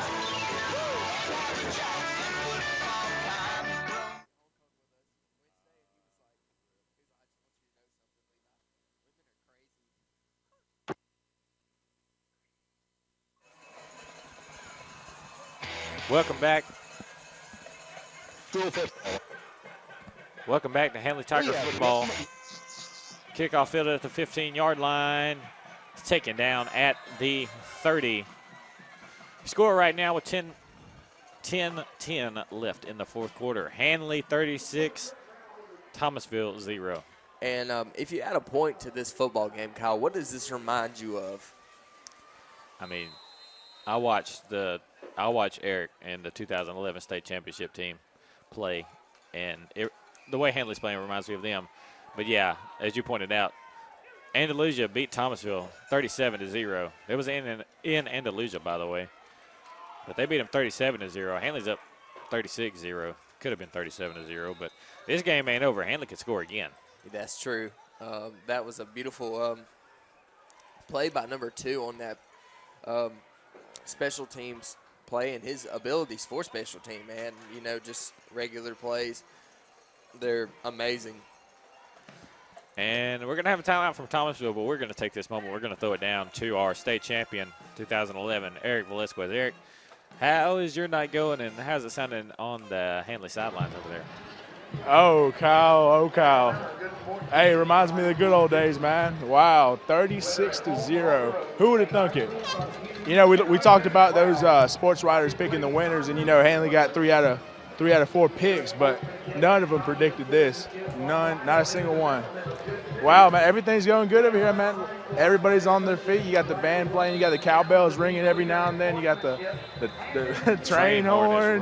Welcome back. Welcome back to Handley Tiger football. Kickoff fielded at the 15-yard line. It's taken down at the 30. Score right now with 10-10 left in the fourth quarter. Handley 36, Thomasville 0. And if you add a point to this football game, Kyle, what does this remind you of? I mean, I watched Eric and the 2011 state championship team play, and the way Handley's playing reminds me of them. But, yeah, as you pointed out, Andalusia beat Thomasville 37-0. It was in Andalusia, by the way. But they beat them 37-0. Handley's up 36-0. Could have been 37-0, but this game ain't over. Handley could score again. That's true. That was a beautiful play by number 2 on that special teams play, and his abilities for special team, man. You know, just regular plays. They're amazing. And we're going to have a timeout from Thomasville, but we're going to take this moment. We're going to throw it down to our state champion 2011, Eric Velasquez. Eric, how is your night going, and how's it sounding on the Handley sidelines over there? Oh, Kyle. Hey, it reminds me of the good old days, man. Wow, 36-0. Who would have thunk it? You know, we talked about those sports writers picking the winners, and, you know, Handley got 3 out of 4 picks, but none of them predicted this. None, not a single one. Wow, man, everything's going good over here, man. Everybody's on their feet. You got the band playing. You got the cowbells ringing every now and then. You got the train horn.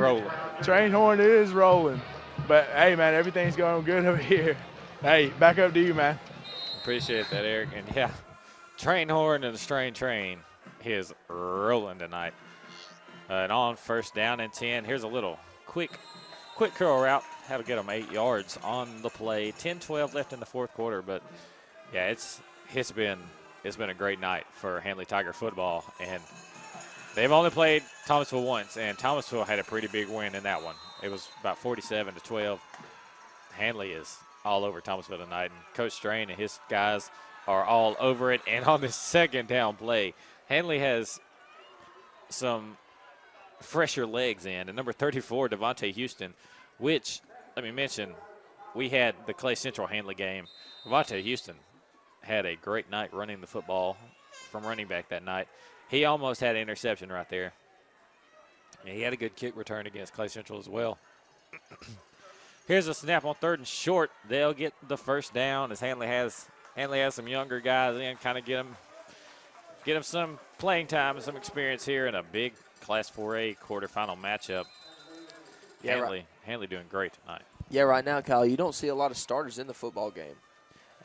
Train horn is rolling. But, hey, man, everything's going good over here. Hey, back up to you, man. Appreciate that, Eric. And, yeah, train horn and the strain train is rolling tonight. And on first down and 10, here's a little quick curl route. How to get them 8 yards on the play. 10-12 left in the fourth quarter. But, yeah, it's been a great night for Handley Tiger football. And they've only played Thomasville once, and Thomasville had a pretty big win in that one. It was about 47-12. Handley is all over Thomasville tonight, and Coach Strain and his guys are all over it. And on this second down play, Handley has some fresher legs in. And number 34, Devontae Houston, which, let me mention, we had the Clay Central Handley game. Devontae Houston had a great night running the football from running back that night. He almost had an interception right there. And he had a good kick return against Clay Central as well. Here's a snap on 3rd and short. They'll get the first down as Handley has some younger guys in, kind of get them get him some playing time and some experience here in a big Class 4A quarterfinal matchup. Yeah, Handley doing great tonight. Yeah, right now, Kyle, you don't see a lot of starters in the football game.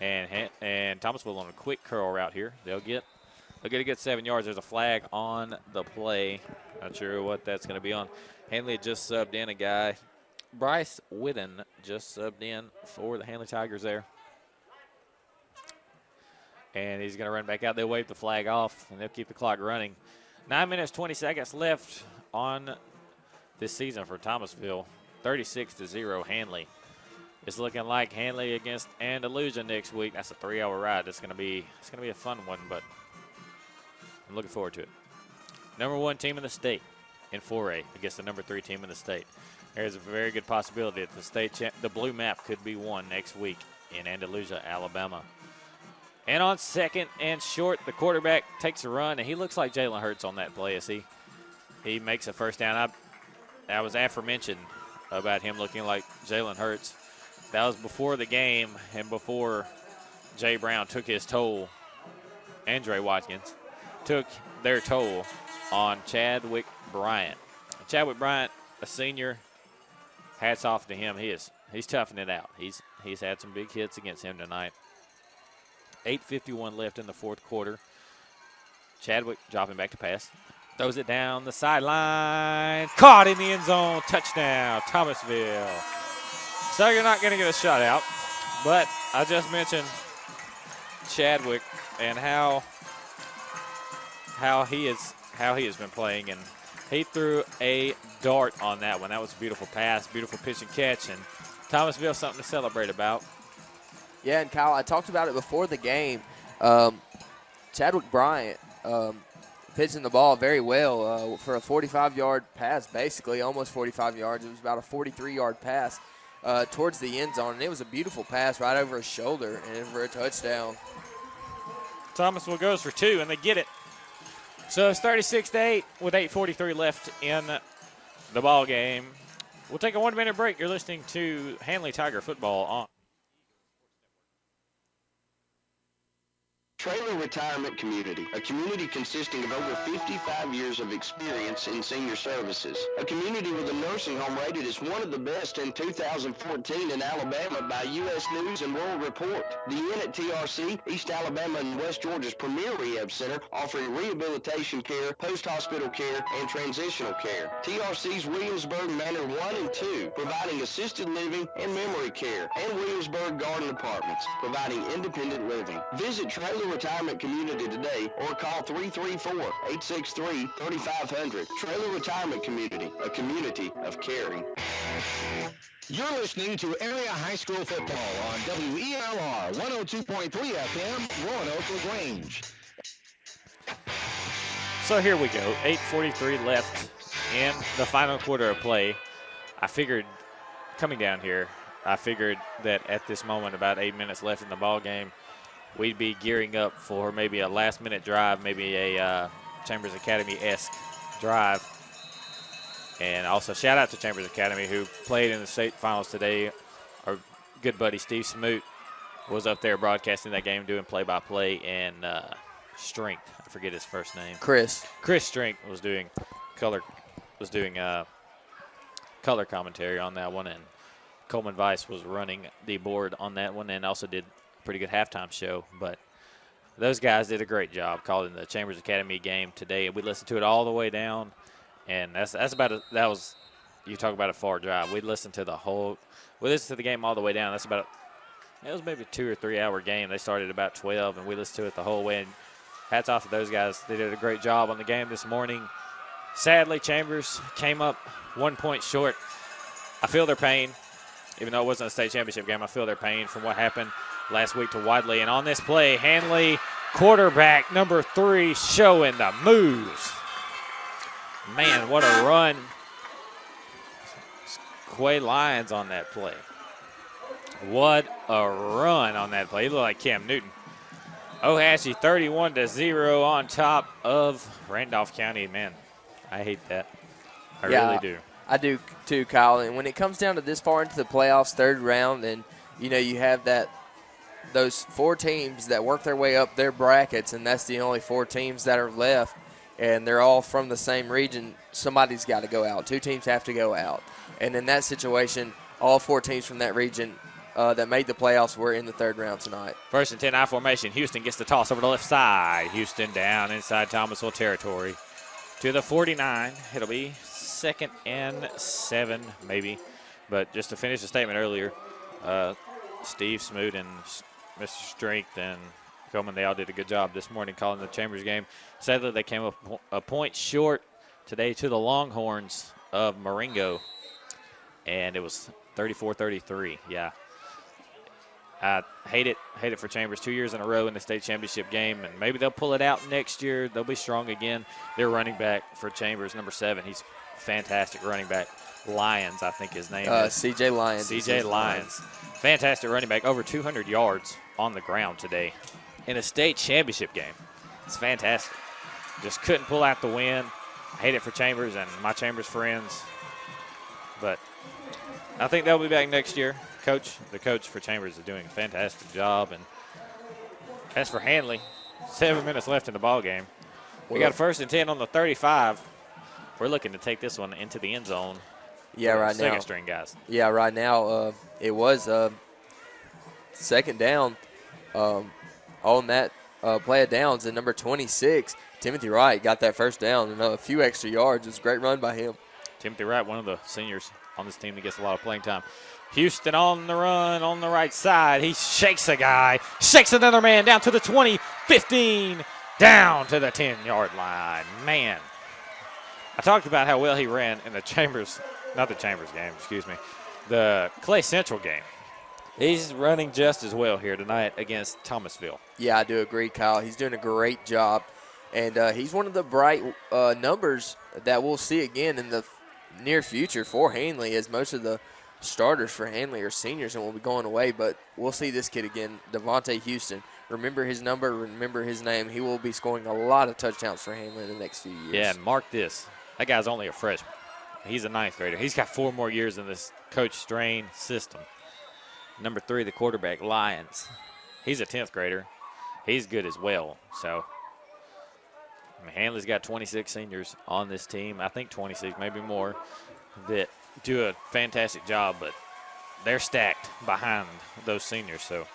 And Thomasville on a quick curl route here. They'll get a good 7 yards. There's a flag on the play. Not sure what that's going to be on. Handley just subbed in a guy. Bryce Whitten just subbed in for the Handley Tigers there. And he's going to run back out. They'll wave the flag off, and they'll keep the clock running. 9 minutes, 20 seconds left on this season for Thomasville. 36-0 Handley. It's looking like Handley against Andalusia next week. That's a 3-hour ride. It's gonna be a fun one, but I'm looking forward to it. Number 1 team in the state in 4A against the number 3 team in the state. There's a very good possibility that the blue map could be won next week in Andalusia, Alabama. And on 2nd and short, the quarterback takes a run, and he looks like Jalen Hurts on that play as he makes a first down. I was aforementioned about him looking like Jalen Hurts. That was before the game and before Jay Brown took his toll. Andre Watkins took their toll on Chadwick Bryant. Chadwick Bryant, a senior, hats off to him. He's toughing it out. He's had some big hits against him tonight. 8:51 left in the fourth quarter. Chadwick dropping back to pass. Throws it down the sideline. Caught in the end zone. Touchdown, Thomasville. So you're not going to get a shot out. But I just mentioned Chadwick and how he has been playing, and he threw a dart on that one. That was a beautiful pass, beautiful pitch and catch, and Thomasville something to celebrate about. Yeah, and Kyle, I talked about it before the game. Chadwick Bryant pitching the ball very well for a 45-yard pass, basically almost 45 yards. It was about a 43-yard pass towards the end zone, and it was a beautiful pass right over his shoulder and for a touchdown. Thomasville goes for 2, and they get it. So it's 36-8 with 8:43 left in the ball game. We'll take a 1-minute break. You're listening to Handley Tiger Football on Trailer Retirement Community, a community consisting of over 55 years of experience in senior services. A community with a nursing home rated as one of the best in 2014 in Alabama by U.S. News and World Report. The Inn at TRC, East Alabama and West Georgia's premier rehab center, offering rehabilitation care, post-hospital care, and transitional care. TRC's Williamsburg Manor 1 and 2, providing assisted living and memory care, and Williamsburg Garden Apartments, providing independent living. Visit Trailer Retirement Community today or call 334-863-3500. Trailer Retirement Community, a community of caring. You're listening to Area High School Football on WELR 102.3 FM, Roanoke LaGrange. So here we go, 8:43 left in the final quarter of play. I figured, coming down here, that at this moment, about 8 minutes left in the ball game, we'd be gearing up for maybe a last-minute drive, maybe a Chambers Academy-esque drive. And also shout-out to Chambers Academy, who played in the state finals today. Our good buddy Steve Smoot was up there broadcasting that game, doing play-by-play, and Strength, I forget his first name. Chris Strength was doing color commentary on that one, and Coleman Weiss was running the board on that one, and also did pretty good halftime show. But those guys did a great job calling the Chambers Academy game today. We listened to it all the way down, and you talk about a far drive. We listened to the game all the way down. It was maybe a 2 or 3 hour game. They started about 12, and we listened to it the whole way. And hats off to those guys. They did a great job on the game this morning. Sadly, Chambers came up 1 point short. I feel their pain. Even though it wasn't a state championship game, I feel their pain from what happened last week to Wadley. And on this play, Handley, quarterback number 3, showing the moves. Man, what a run. Quay Lyons on that play. What a run on that play. He looked like Cam Newton. Ohatchee 31-0 on top of Randolph County. Man, I hate that. I really do. I do too, Kyle. And when it comes down to this far into the playoffs, third round, and you have that those 4 teams that work their way up their brackets, and that's the only 4 teams that are left, and they're all from the same region, somebody's got to go out. 2 teams have to go out. And in that situation, all 4 teams from that region that made the playoffs were in the 3rd round tonight. 1st and 10 I formation. Houston gets the toss over the left side. Houston down inside Thomasville territory to the 49. It'll be 2nd and 7 maybe. But just to finish the statement earlier, Steve Smoot and Mr. Strength and Coleman, they all did a good job this morning calling the Chambers game. Sadly, they came up a point short today to the Longhorns of Marengo, and it was 34-33. Yeah. I hate it for Chambers 2 years in a row in the state championship game, and maybe they'll pull it out next year. They'll be strong again. Their running back for Chambers, number 7, he's a fantastic running back. Lyons, I think his name is. C.J. Lyons. C.J. Lyons. Fantastic running back, over 200 yards on the ground today in a state championship game. It's fantastic. Just couldn't pull out the win. I hate it for Chambers and my Chambers friends, but I think they'll be back next year. The coach for Chambers is doing a fantastic job. And as for Handley, 7 minutes left in the ball game. We got a 1st and 10 on the 35. We're looking to take this one into the end zone. Yeah, right now. Second string guys. Yeah, right now it was 2nd down on that play of downs, and number 26, Timothy Wright, got that 1st down and a few extra yards. It was a great run by him. Timothy Wright, one of the seniors on this team that gets a lot of playing time. Houston on the run on the right side. He shakes a guy, shakes another man down to the 20, 15, down to the 10-yard line. Man, I talked about how well he ran in the Chambers, not the Chambers game, excuse me, the Clay Central game. He's running just as well here tonight against Thomasville. Yeah, I do agree, Kyle. He's doing a great job, and he's one of the bright numbers that we'll see again in the near future for Handley, as most of the starters for Handley are seniors and will be going away, but we'll see this kid again, Devontae Houston. Remember his number, remember his name. He will be scoring a lot of touchdowns for Handley in the next few years. Yeah, and mark this. That guy's only a freshman. He's a 9th grader. He's got 4 more years in this Coach Strain system. Number 3, the quarterback, Lyons. He's a 10th grader. He's good as well. So, Handley's got 26 seniors on this team. I think 26, maybe more, that do a fantastic job, but they're stacked behind those seniors. So,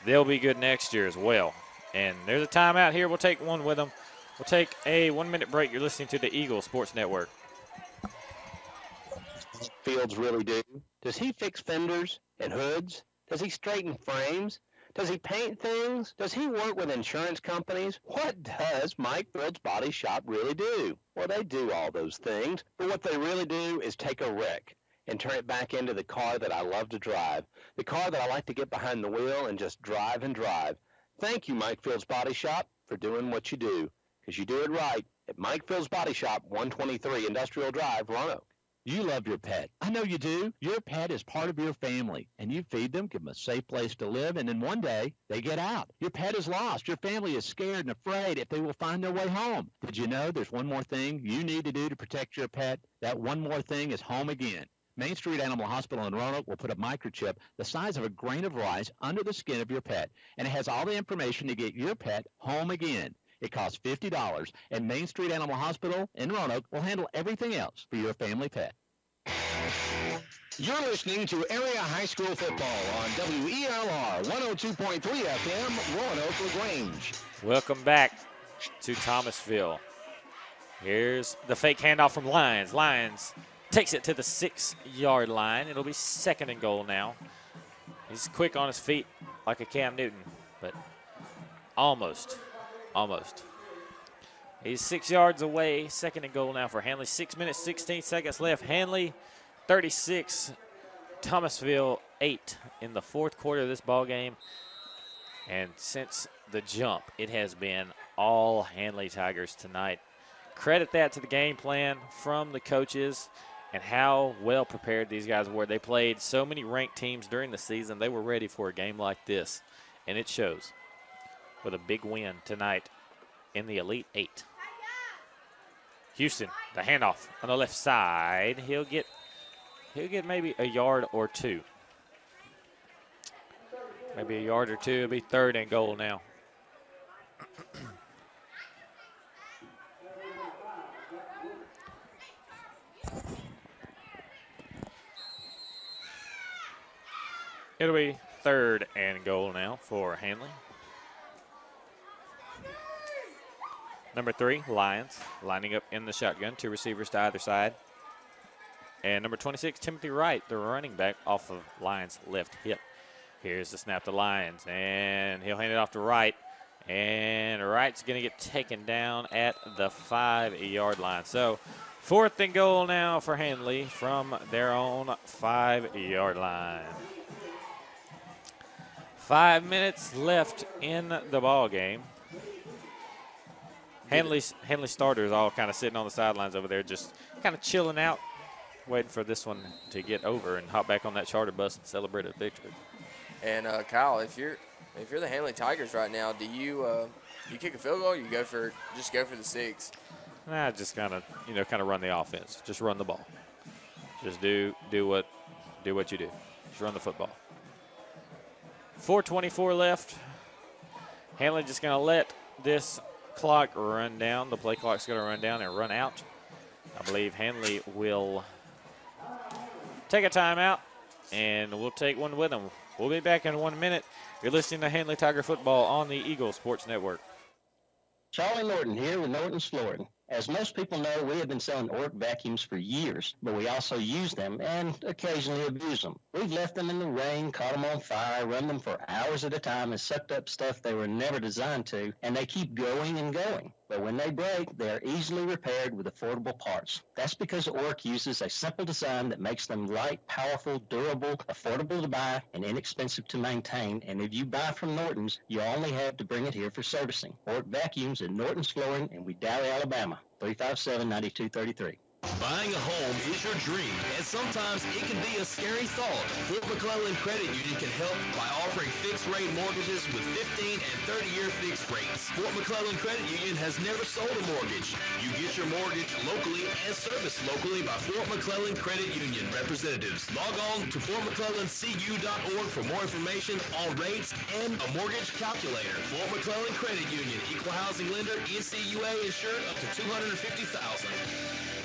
they'll be good next year as well. And there's a timeout here. We'll take one with them. We'll take a 1-minute break. You're listening to the Eagle Sports Network. Fields really do? Does he fix fenders and hoods? Does he straighten frames? Does he paint things? Does he work with insurance companies? What does Mike Fields Body Shop really do? Well, they do all those things, but what they really do is take a wreck and turn it back into the car that I love to drive, the car that I like to get behind the wheel and just drive and drive. Thank you, Mike Fields Body Shop, for doing what you do, because you do it right at Mike Fields Body Shop, 123 Industrial Drive, Roanoke. You love your pet. I know you do. Your pet is part of your family, and you feed them, give them a safe place to live, and then one day they get out. Your pet is lost. Your family is scared and afraid if they will find their way home. Did you know there's one more thing you need to do to protect your pet? That one more thing is home again. Main Street Animal Hospital in Roanoke will put a microchip the size of a grain of rice under the skin of your pet, and it has all the information to get your pet home again. It costs $50, and Main Street Animal Hospital in Roanoke will handle everything else for your family pet. You're listening to Area High School Football on WELR 102.3 FM, Roanoke LaGrange. Welcome back to Thomasville. Here's the fake handoff from Lyons. Lyons takes it to the 6-yard line. It'll be 2nd and goal now. He's quick on his feet like a Cam Newton, but almost. He's 6 yards away. 2nd and goal now for Handley. 6 minutes, 16 seconds left. Handley 36, Thomasville 8 in the 4th quarter of this ball game. And since the jump, it has been all Handley Tigers tonight. Credit that to the game plan from the coaches and how well prepared these guys were. They played so many ranked teams during the season. They were ready for a game like this, and it shows with a big win tonight in the Elite 8. Houston, the handoff on the left side. He'll get maybe a yard or 2. Maybe a yard or two. It'll be 3rd and goal now. It'll be 3rd and goal now for Handley. Number 3, Lions, lining up in the shotgun. 2 receivers to either side. And number 26, Timothy Wright, the running back, off of Lions' left hip. Here's the snap to Lions, and he'll hand it off to Wright. And Wright's going to get taken down at the 5-yard line. So 4th and goal now for Handley from their own 5-yard line. 5 minutes left in the ball game. Handley starters all kind of sitting on the sidelines over there, just kind of chilling out, waiting for this one to get over and hop back on that charter bus and celebrate a victory. And Kyle, if you're the Handley Tigers right now, do you kick a field goal or you go for the 6? Nah, just kind of run the offense. Just run the ball. Just do what you do. Just run the football. 4:24 left. Handley just going to let this clock run down. The play clock's going to run down and run out. I believe Handley will take a timeout, and we'll take one with them. We'll be back in 1 minute. You're listening to Handley Tiger Football on the Eagle Sports Network. Charlie Norton here with Norton's Flooring. As most people know, we have been selling Orc vacuums for years, but we also use them and occasionally abuse them. We've left them in the rain, caught them on fire, run them for hours at a time, and sucked up stuff they were never designed to, and they keep going and going. But when they break, they are easily repaired with affordable parts. That's because Orc uses a simple design that makes them light, powerful, durable, affordable to buy, and inexpensive to maintain. And if you buy from Norton's, you only have to bring it here for servicing. Orc vacuums at Norton's Flooring in Wedowee, Alabama, 357-9233. Buying a home is your dream, and sometimes it can be a scary thought. Fort McClellan Credit Union can help by offering fixed-rate mortgages with 15 and 30-year fixed rates. Fort McClellan Credit Union has never sold a mortgage. You get your mortgage locally and serviced locally by Fort McClellan Credit Union representatives. Log on to fortmcclellancu.org for more information on rates and a mortgage calculator. Fort McClellan Credit Union, equal housing lender, NCUA insured up to $250,000.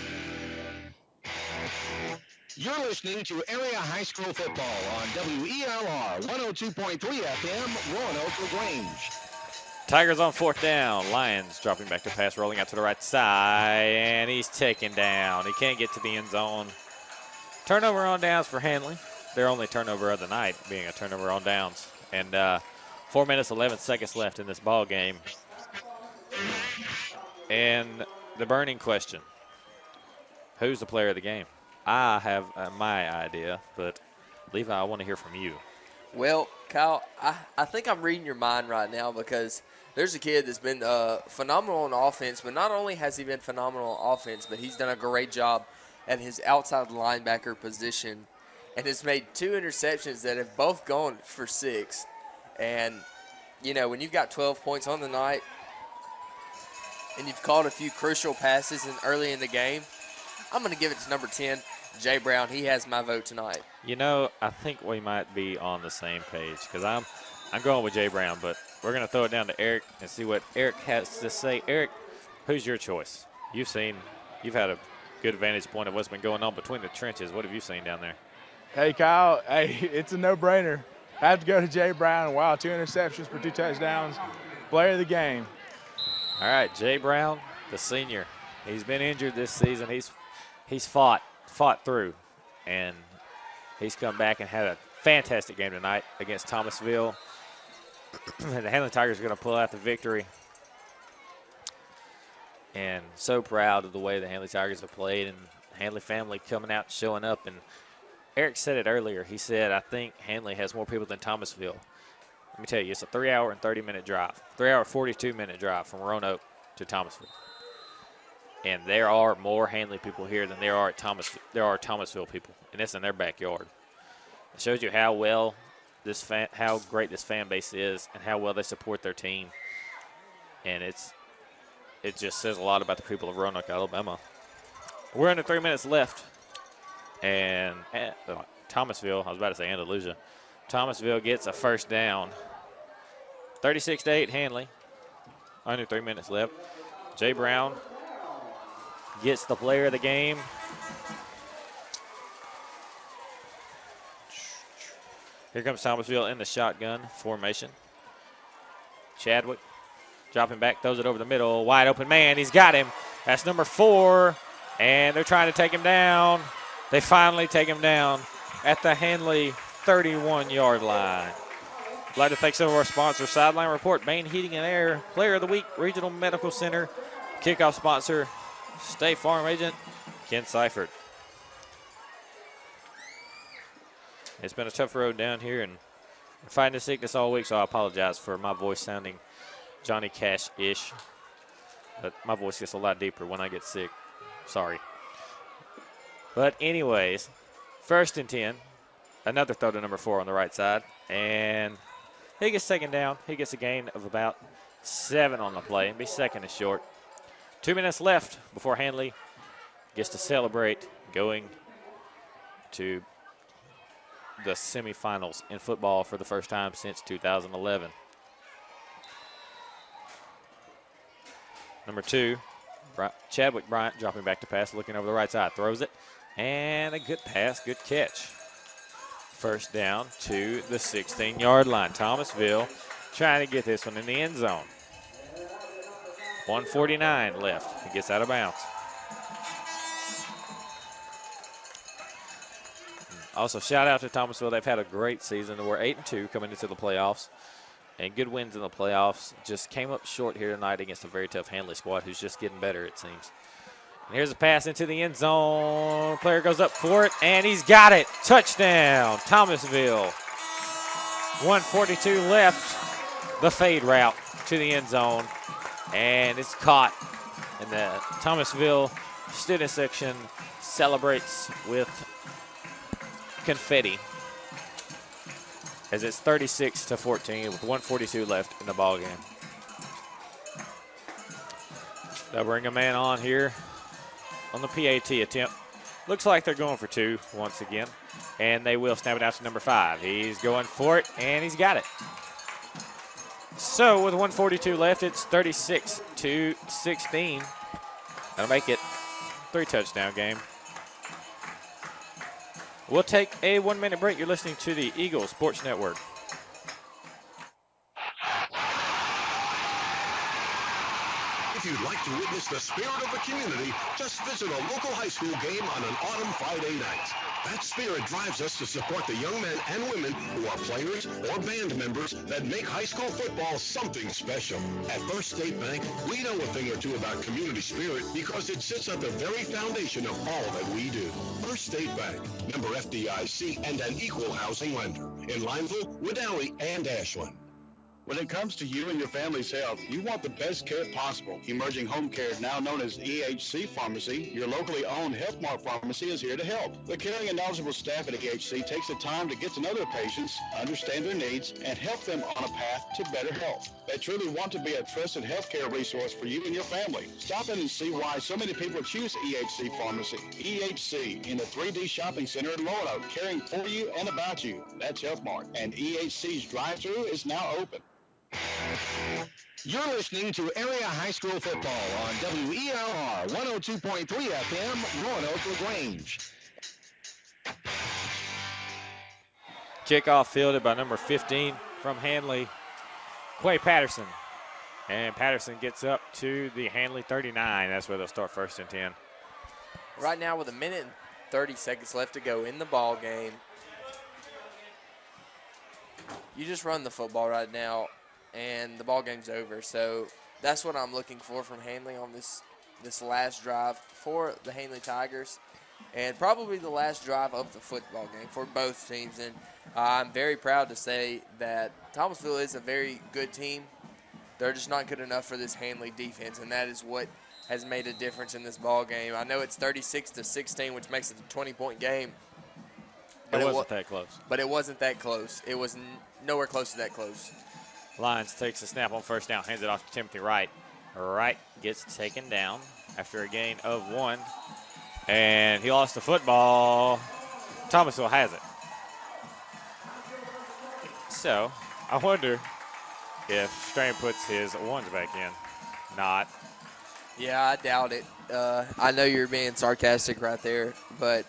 You're listening to Area High School Football on WELR 102.3 FM, Roanoke LaGrange. Tigers on 4th down. Lions dropping back to pass, rolling out to the right side, and he's taken down. He can't get to the end zone. Turnover on downs for Handley. Their only turnover of the night being a turnover on downs. And 4 minutes, 11 seconds left in this ball game. And the burning question, who's the player of the game? I have my idea, but Levi, I want to hear from you. Well, Kyle, I think I'm reading your mind right now because there's a kid that's been phenomenal on offense, but not only has he been phenomenal on offense, but he's done a great job at his outside linebacker position and has made 2 interceptions that have both gone for 6. And, you know, when you've got 12 points on the night and you've caught a few crucial passes early in the game, I'm going to give it to number 10, Jay Brown. He has my vote tonight. You know, I think we might be on the same page because I'm going with Jay Brown, but we're going to throw it down to Eric and see what Eric has to say. Eric, who's your choice? You've had a good vantage point of what's been going on between the trenches. What have you seen down there? Hey, Kyle, it's a no-brainer. I have to go to Jay Brown. Wow, 2 interceptions for 2 touchdowns. Player of the game. All right, Jay Brown, the senior. He's been injured this season. He's fought through, and he's come back and had a fantastic game tonight against Thomasville. And the Handley Tigers are going to pull out the victory. And so proud of the way the Handley Tigers have played and the Handley family coming out and showing up. And Eric said it earlier. He said, I think Handley has more people than Thomasville. Let me tell you, it's a 3-hour and 30-minute drive, 3-hour, 42-minute drive from Roanoke to Thomasville. And there are more Handley people here than there are Thomasville people, and it's in their backyard. It shows you how how great this fan base is, and how well they support their team. And it just says a lot about the people of Roanoke, Alabama. We're under 3 minutes left, and Thomasville, I was about to say Andalusia, Thomasville gets a first down. 36-8 Handley. Under 3 minutes left. Jay Brown gets the player of the game. Here comes Thomasville in the shotgun formation. Chadwick dropping back, throws it over the middle. Wide open man, he's got him. That's number 4, and they're trying to take him down. They finally take him down at the Handley 31-yard line. I'd like to thank some of our sponsors. Sideline Report, Bain Heating and Air, Player of the Week, Regional Medical Center, kickoff sponsor, State Farm agent, Ken Seifert. It's been a tough road down here and fighting a sickness all week, so I apologize for my voice sounding Johnny Cash-ish. But my voice gets a lot deeper when I get sick. Sorry. But anyways, 1st and 10. Another throw to number 4 on the right side. And he gets taken down. He gets a gain of about 7 on the play and be 2nd and short. 2 minutes left before Handley gets to celebrate going to the semifinals in football for the first time since 2011. Number 2, Chadwick Bryant dropping back to pass, looking over the right side, throws it, and a good pass, good catch. First down to the 16-yard line. Thomasville trying to get this one in the end zone. 1:49 left. He gets out of bounds. Also, shout out to Thomasville. They've had a great season. We're 8-2 coming into the playoffs. And good wins in the playoffs. Just came up short here tonight against a very tough Handley squad who's just getting better, it seems. And here's a pass into the end zone. Player goes up for it, and he's got it. Touchdown, Thomasville. 1:42 left. The fade route to the end zone. And it's caught. And the Thomasville student section celebrates with confetti as it's 36-14 with 1:42 left in the ball game. They'll bring a man on here on the PAT attempt. Looks like they're going for 2 once again, and they will snap it out to number 5. He's going for it, and he's got it. So with 1:42 left, it's 36-16. That'll make it 3-touchdown game. We'll take a 1-minute break. You're listening to the Eagle Sports Network. If you'd like to witness the spirit of the community, just visit a local high school game on an autumn Friday night. That spirit drives us to support the young men and women who are players or band members that make high school football something special. At First State Bank, we know a thing or two about community spirit because it sits at the very foundation of all that we do. First State Bank, member FDIC, and an equal housing lender in Lineville, Wedowee, and Ashland. When it comes to you and your family's health, you want the best care possible. Emerging Home Care, now known as EHC Pharmacy, your locally owned Health Mart pharmacy, is here to help. The caring and knowledgeable staff at EHC takes the time to get to know their patients, understand their needs, and help them on a path to better health. They truly want to be a trusted healthcare resource for you and your family. Stop in and see why so many people choose EHC Pharmacy. EHC in the 3D Shopping Center in Roanoke, caring for you and about you. That's Health Mart. And EHC's drive-thru is now open. You're listening to Area High School Football on WELR 102.3 FM, Roanoke LaGrange. Kickoff fielded by number 15 from Handley, Quay Patterson. And Patterson gets up to the Handley 39. That's where they'll start 1st and 10. Right now with 1 minute and 30 seconds left to go in the ball game, you just run the football right now, and the ball game's over. So that's what I'm looking for from Handley on this last drive for the Handley Tigers, and probably the last drive of the football game for both teams. And I'm very proud to say that Thomasville is a very good team. They're just not good enough for this Handley defense, and that is what has made a difference in this ball game. I know it's 36-16, which makes it a 20-point game. But it wasn't that close. But it wasn't that close. It was nowhere close to that close. Lyons takes a snap on 1st down, hands it off to Timothy Wright. Wright gets taken down after a gain of 1, and he lost the football. Thomasville has it. so. I wonder if Strain puts his ones back in. Not. Yeah, I doubt it. I know you're being sarcastic right there, but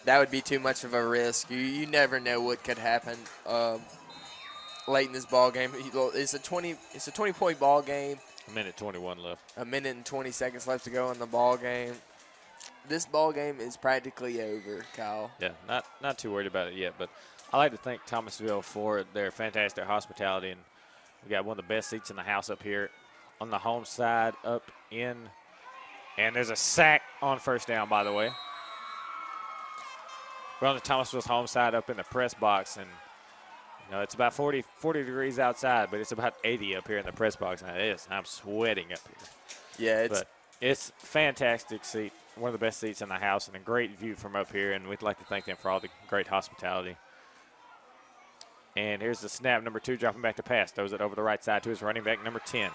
that would be too much of a risk. You never know what could happen late in this ball game. It's a 20-point ball game. A minute 21 left. A minute and 20 seconds left to go in the ball game. This ball game is practically over, Kyle. Yeah, not too worried about it yet, but I like to thank Thomasville for their fantastic hospitality, and we got one of the best seats in the house up here on the home side up in, and there's a sack on first down, by the way. We're on the Thomasville's home side up in the press box, and it's about 40 degrees outside, but it's about 80 up here in the press box, and I'm sweating up here. Yeah, it's fantastic seat, one of the best seats in the house, and a great view from up here, and we'd like to thank them for all the great hospitality. And here's the snap, number 2, dropping back to pass. Throws it over the right side to his running back, number 10.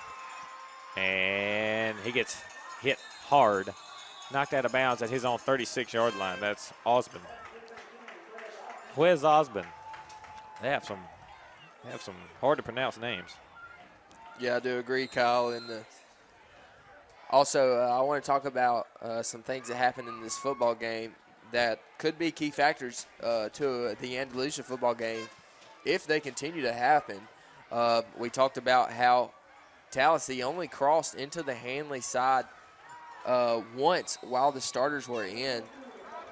And he gets hit hard, knocked out of bounds at his own 36-yard line. That's Osborne. Where's Osborne? They have some hard-to-pronounce names. Yeah, I do agree, Kyle. And also, I want to talk about some things that happened in this football game that could be key factors to the Andalusia football game if they continue to happen. We talked about how Tallahassee only crossed into the Handley side once while the starters were in.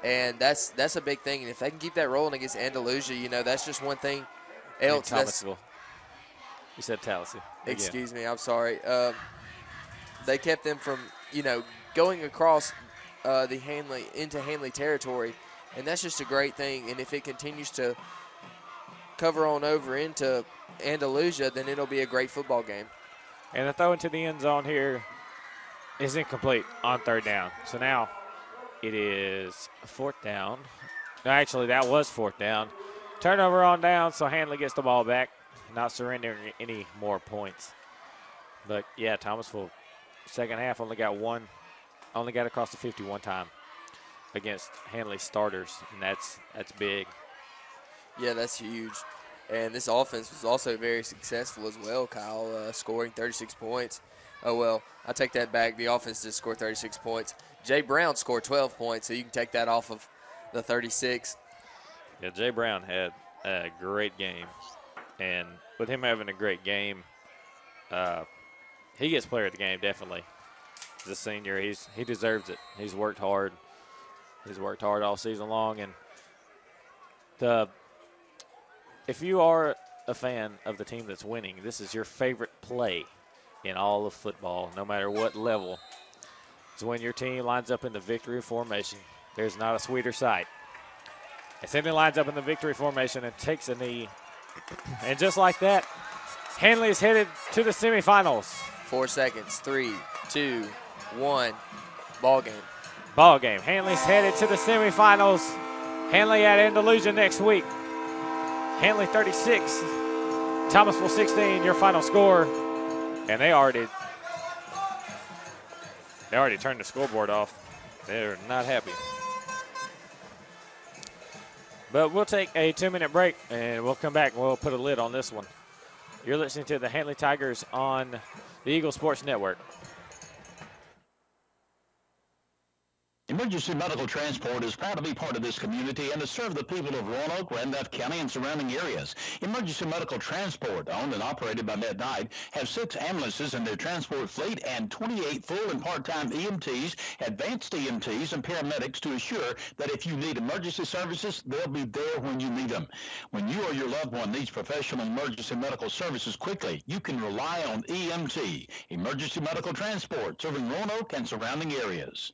And that's a big thing. And if they can keep that rolling against Andalusia, that's just one thing else. Thomasville. You said Tallahassee. Excuse me, I'm sorry. They kept them from, going across the Handley into Handley territory, and that's just a great thing. And if it continues to cover on over into Andalusia, then it'll be a great football game. And the throw into the end zone here is incomplete on third down. So now it is fourth down. No, actually, that was fourth down. Turnover on down, so Handley gets the ball back, not surrendering any more points. But, yeah, Thomasville, second half, only got across the 50 one time against Handley starters, and that's big. Yeah, that's huge. And this offense was also very successful as well, Kyle, scoring 36 points. Oh, well, I take that back. The offense did score 36 points. Jay Brown scored 12 points, so you can take that off of the 36. Yeah, Jay Brown had a great game. And with him having a great game, he gets player of the game, definitely. As a senior, he deserves it. He's worked hard. He's worked hard all season long. And if you are a fan of the team that's winning, this is your favorite play in all of football, no matter what level. It's when your team lines up in the victory formation. There's not a sweeter sight. As Handley lines up in the victory formation and takes a knee. And just like that, Handley is headed to the semifinals. 4 seconds. 3, 2, 1. Ball game. Ball game. Handley's headed to the semifinals. Handley at Andalusia next week. Handley 36, Thomasville 16, your final score. And they already turned the scoreboard off. They're not happy. But we'll take a 2-minute break, and we'll come back and we'll put a lid on this one. You're listening to the Handley Tigers on the Eagle Sports Network. Emergency Medical Transport is proud to be part of this community and to serve the people of Roanoke, Randolph County, and surrounding areas. Emergency Medical Transport, owned and operated by MedDive, have 6 ambulances in their transport fleet and 28 full and part-time EMTs, advanced EMTs, and paramedics to assure that if you need emergency services, they'll be there when you need them. When you or your loved one needs professional emergency medical services quickly, you can rely on EMT, Emergency Medical Transport, serving Roanoke and surrounding areas.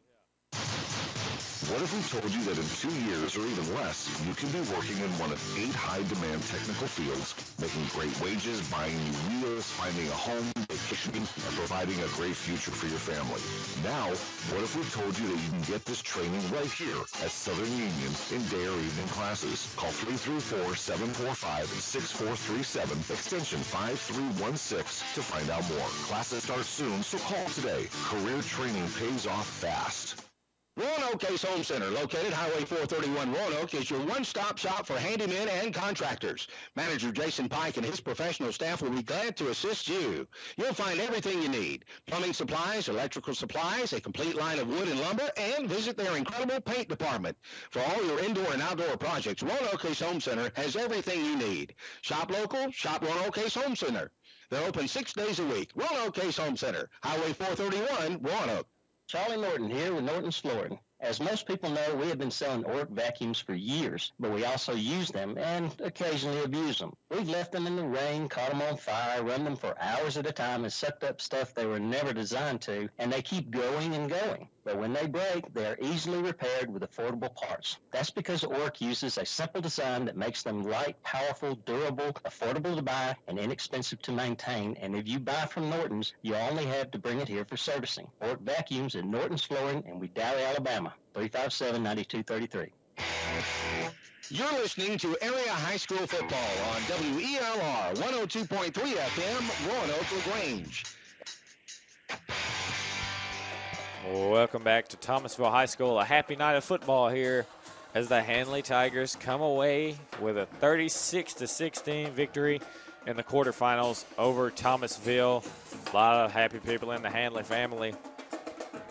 What if we told you that in 2 years or even less, you can be working in one of 8 high-demand technical fields, making great wages, buying new wheels, finding a home, vacationing, and providing a great future for your family? Now, what if we told you that you can get this training right here at Southern Union in day or evening classes? Call 334-745-6437, extension 5316 to find out more. Classes start soon, so call today. Career training pays off fast. Roanoke Ace Home Center, located Highway 431 Roanoke, is your one-stop shop for handymen and contractors. Manager Jason Pike and his professional staff will be glad to assist you. You'll find everything you need: plumbing supplies, electrical supplies, a complete line of wood and lumber, and visit their incredible paint department. For all your indoor and outdoor projects, Roanoke Ace Home Center has everything you need. Shop local, shop Roanoke Ace Home Center. They're open 6 days a week. Roanoke Ace Home Center, Highway 431, Roanoke. Charlie Norton here with Norton's Flooring. As most people know, we have been selling Orc vacuums for years, but we also use them and occasionally abuse them. We've left them in the rain, caught them on fire, run them for hours at a time, and sucked up stuff they were never designed to, and they keep going and going. But when they break, they are easily repaired with affordable parts. That's because Orc uses a simple design that makes them light, powerful, durable, affordable to buy, and inexpensive to maintain. And if you buy from Norton's, you only have to bring it here for servicing. Orc vacuums at Norton's Flooring in Wedowee, Alabama, 357-9233. You're listening to Area High School Football on WELR 102.3 FM, Roanoke LaGrange. Welcome back to Thomasville High School. A happy night of football here as the Handley Tigers come away with a 36-16 victory in the quarterfinals over Thomasville. A lot of happy people in the Handley family,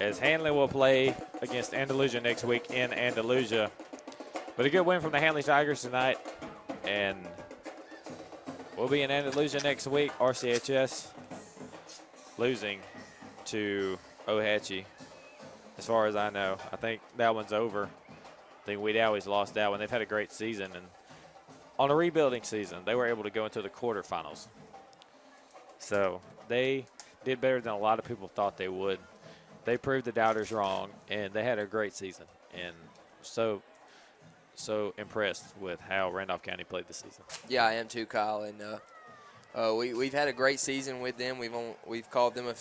as Handley will play against Andalusia next week in Andalusia. But a good win from the Handley Tigers tonight, and we'll be in Andalusia next week. RCHS losing to Ohatchee, as far as I know. I think that one's over. I think Wedowee's lost that one. They've had a great season, and on a rebuilding season, they were able to go into the quarterfinals. So they did better than a lot of people thought they would. They proved the doubters wrong, and they had a great season. And so impressed with how Randolph County played this season. Yeah, I am too, Kyle. And we've had a great season with them. We've called them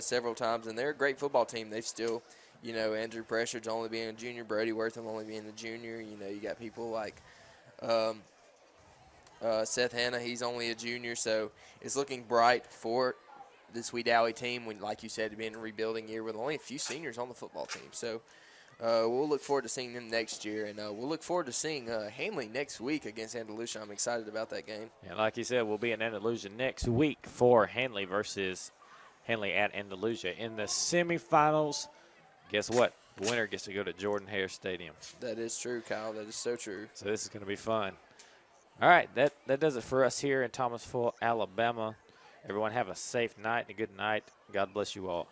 several times, and they're a great football team. They've still, Andrew Pressure's only being a junior, Brody Wortham only being a junior. You got people like Seth Hanna, he's only a junior. So it's looking bright for this Wedowee team, when, like you said, being a rebuilding year with only a few seniors on the football team. So we'll look forward to seeing them next year, and we'll look forward to seeing Handley next week against Andalusia. I'm excited about that game. And like you said, we'll be in Andalusia next week for Handley versus Handley at Andalusia. In the semifinals, guess what? The winner gets to go to Jordan-Hare Stadium. That is true, Kyle. That is so true. So this is going to be fun. All right, that does it for us here in Thomasville, Alabama. Everyone have a safe night and a good night. God bless you all.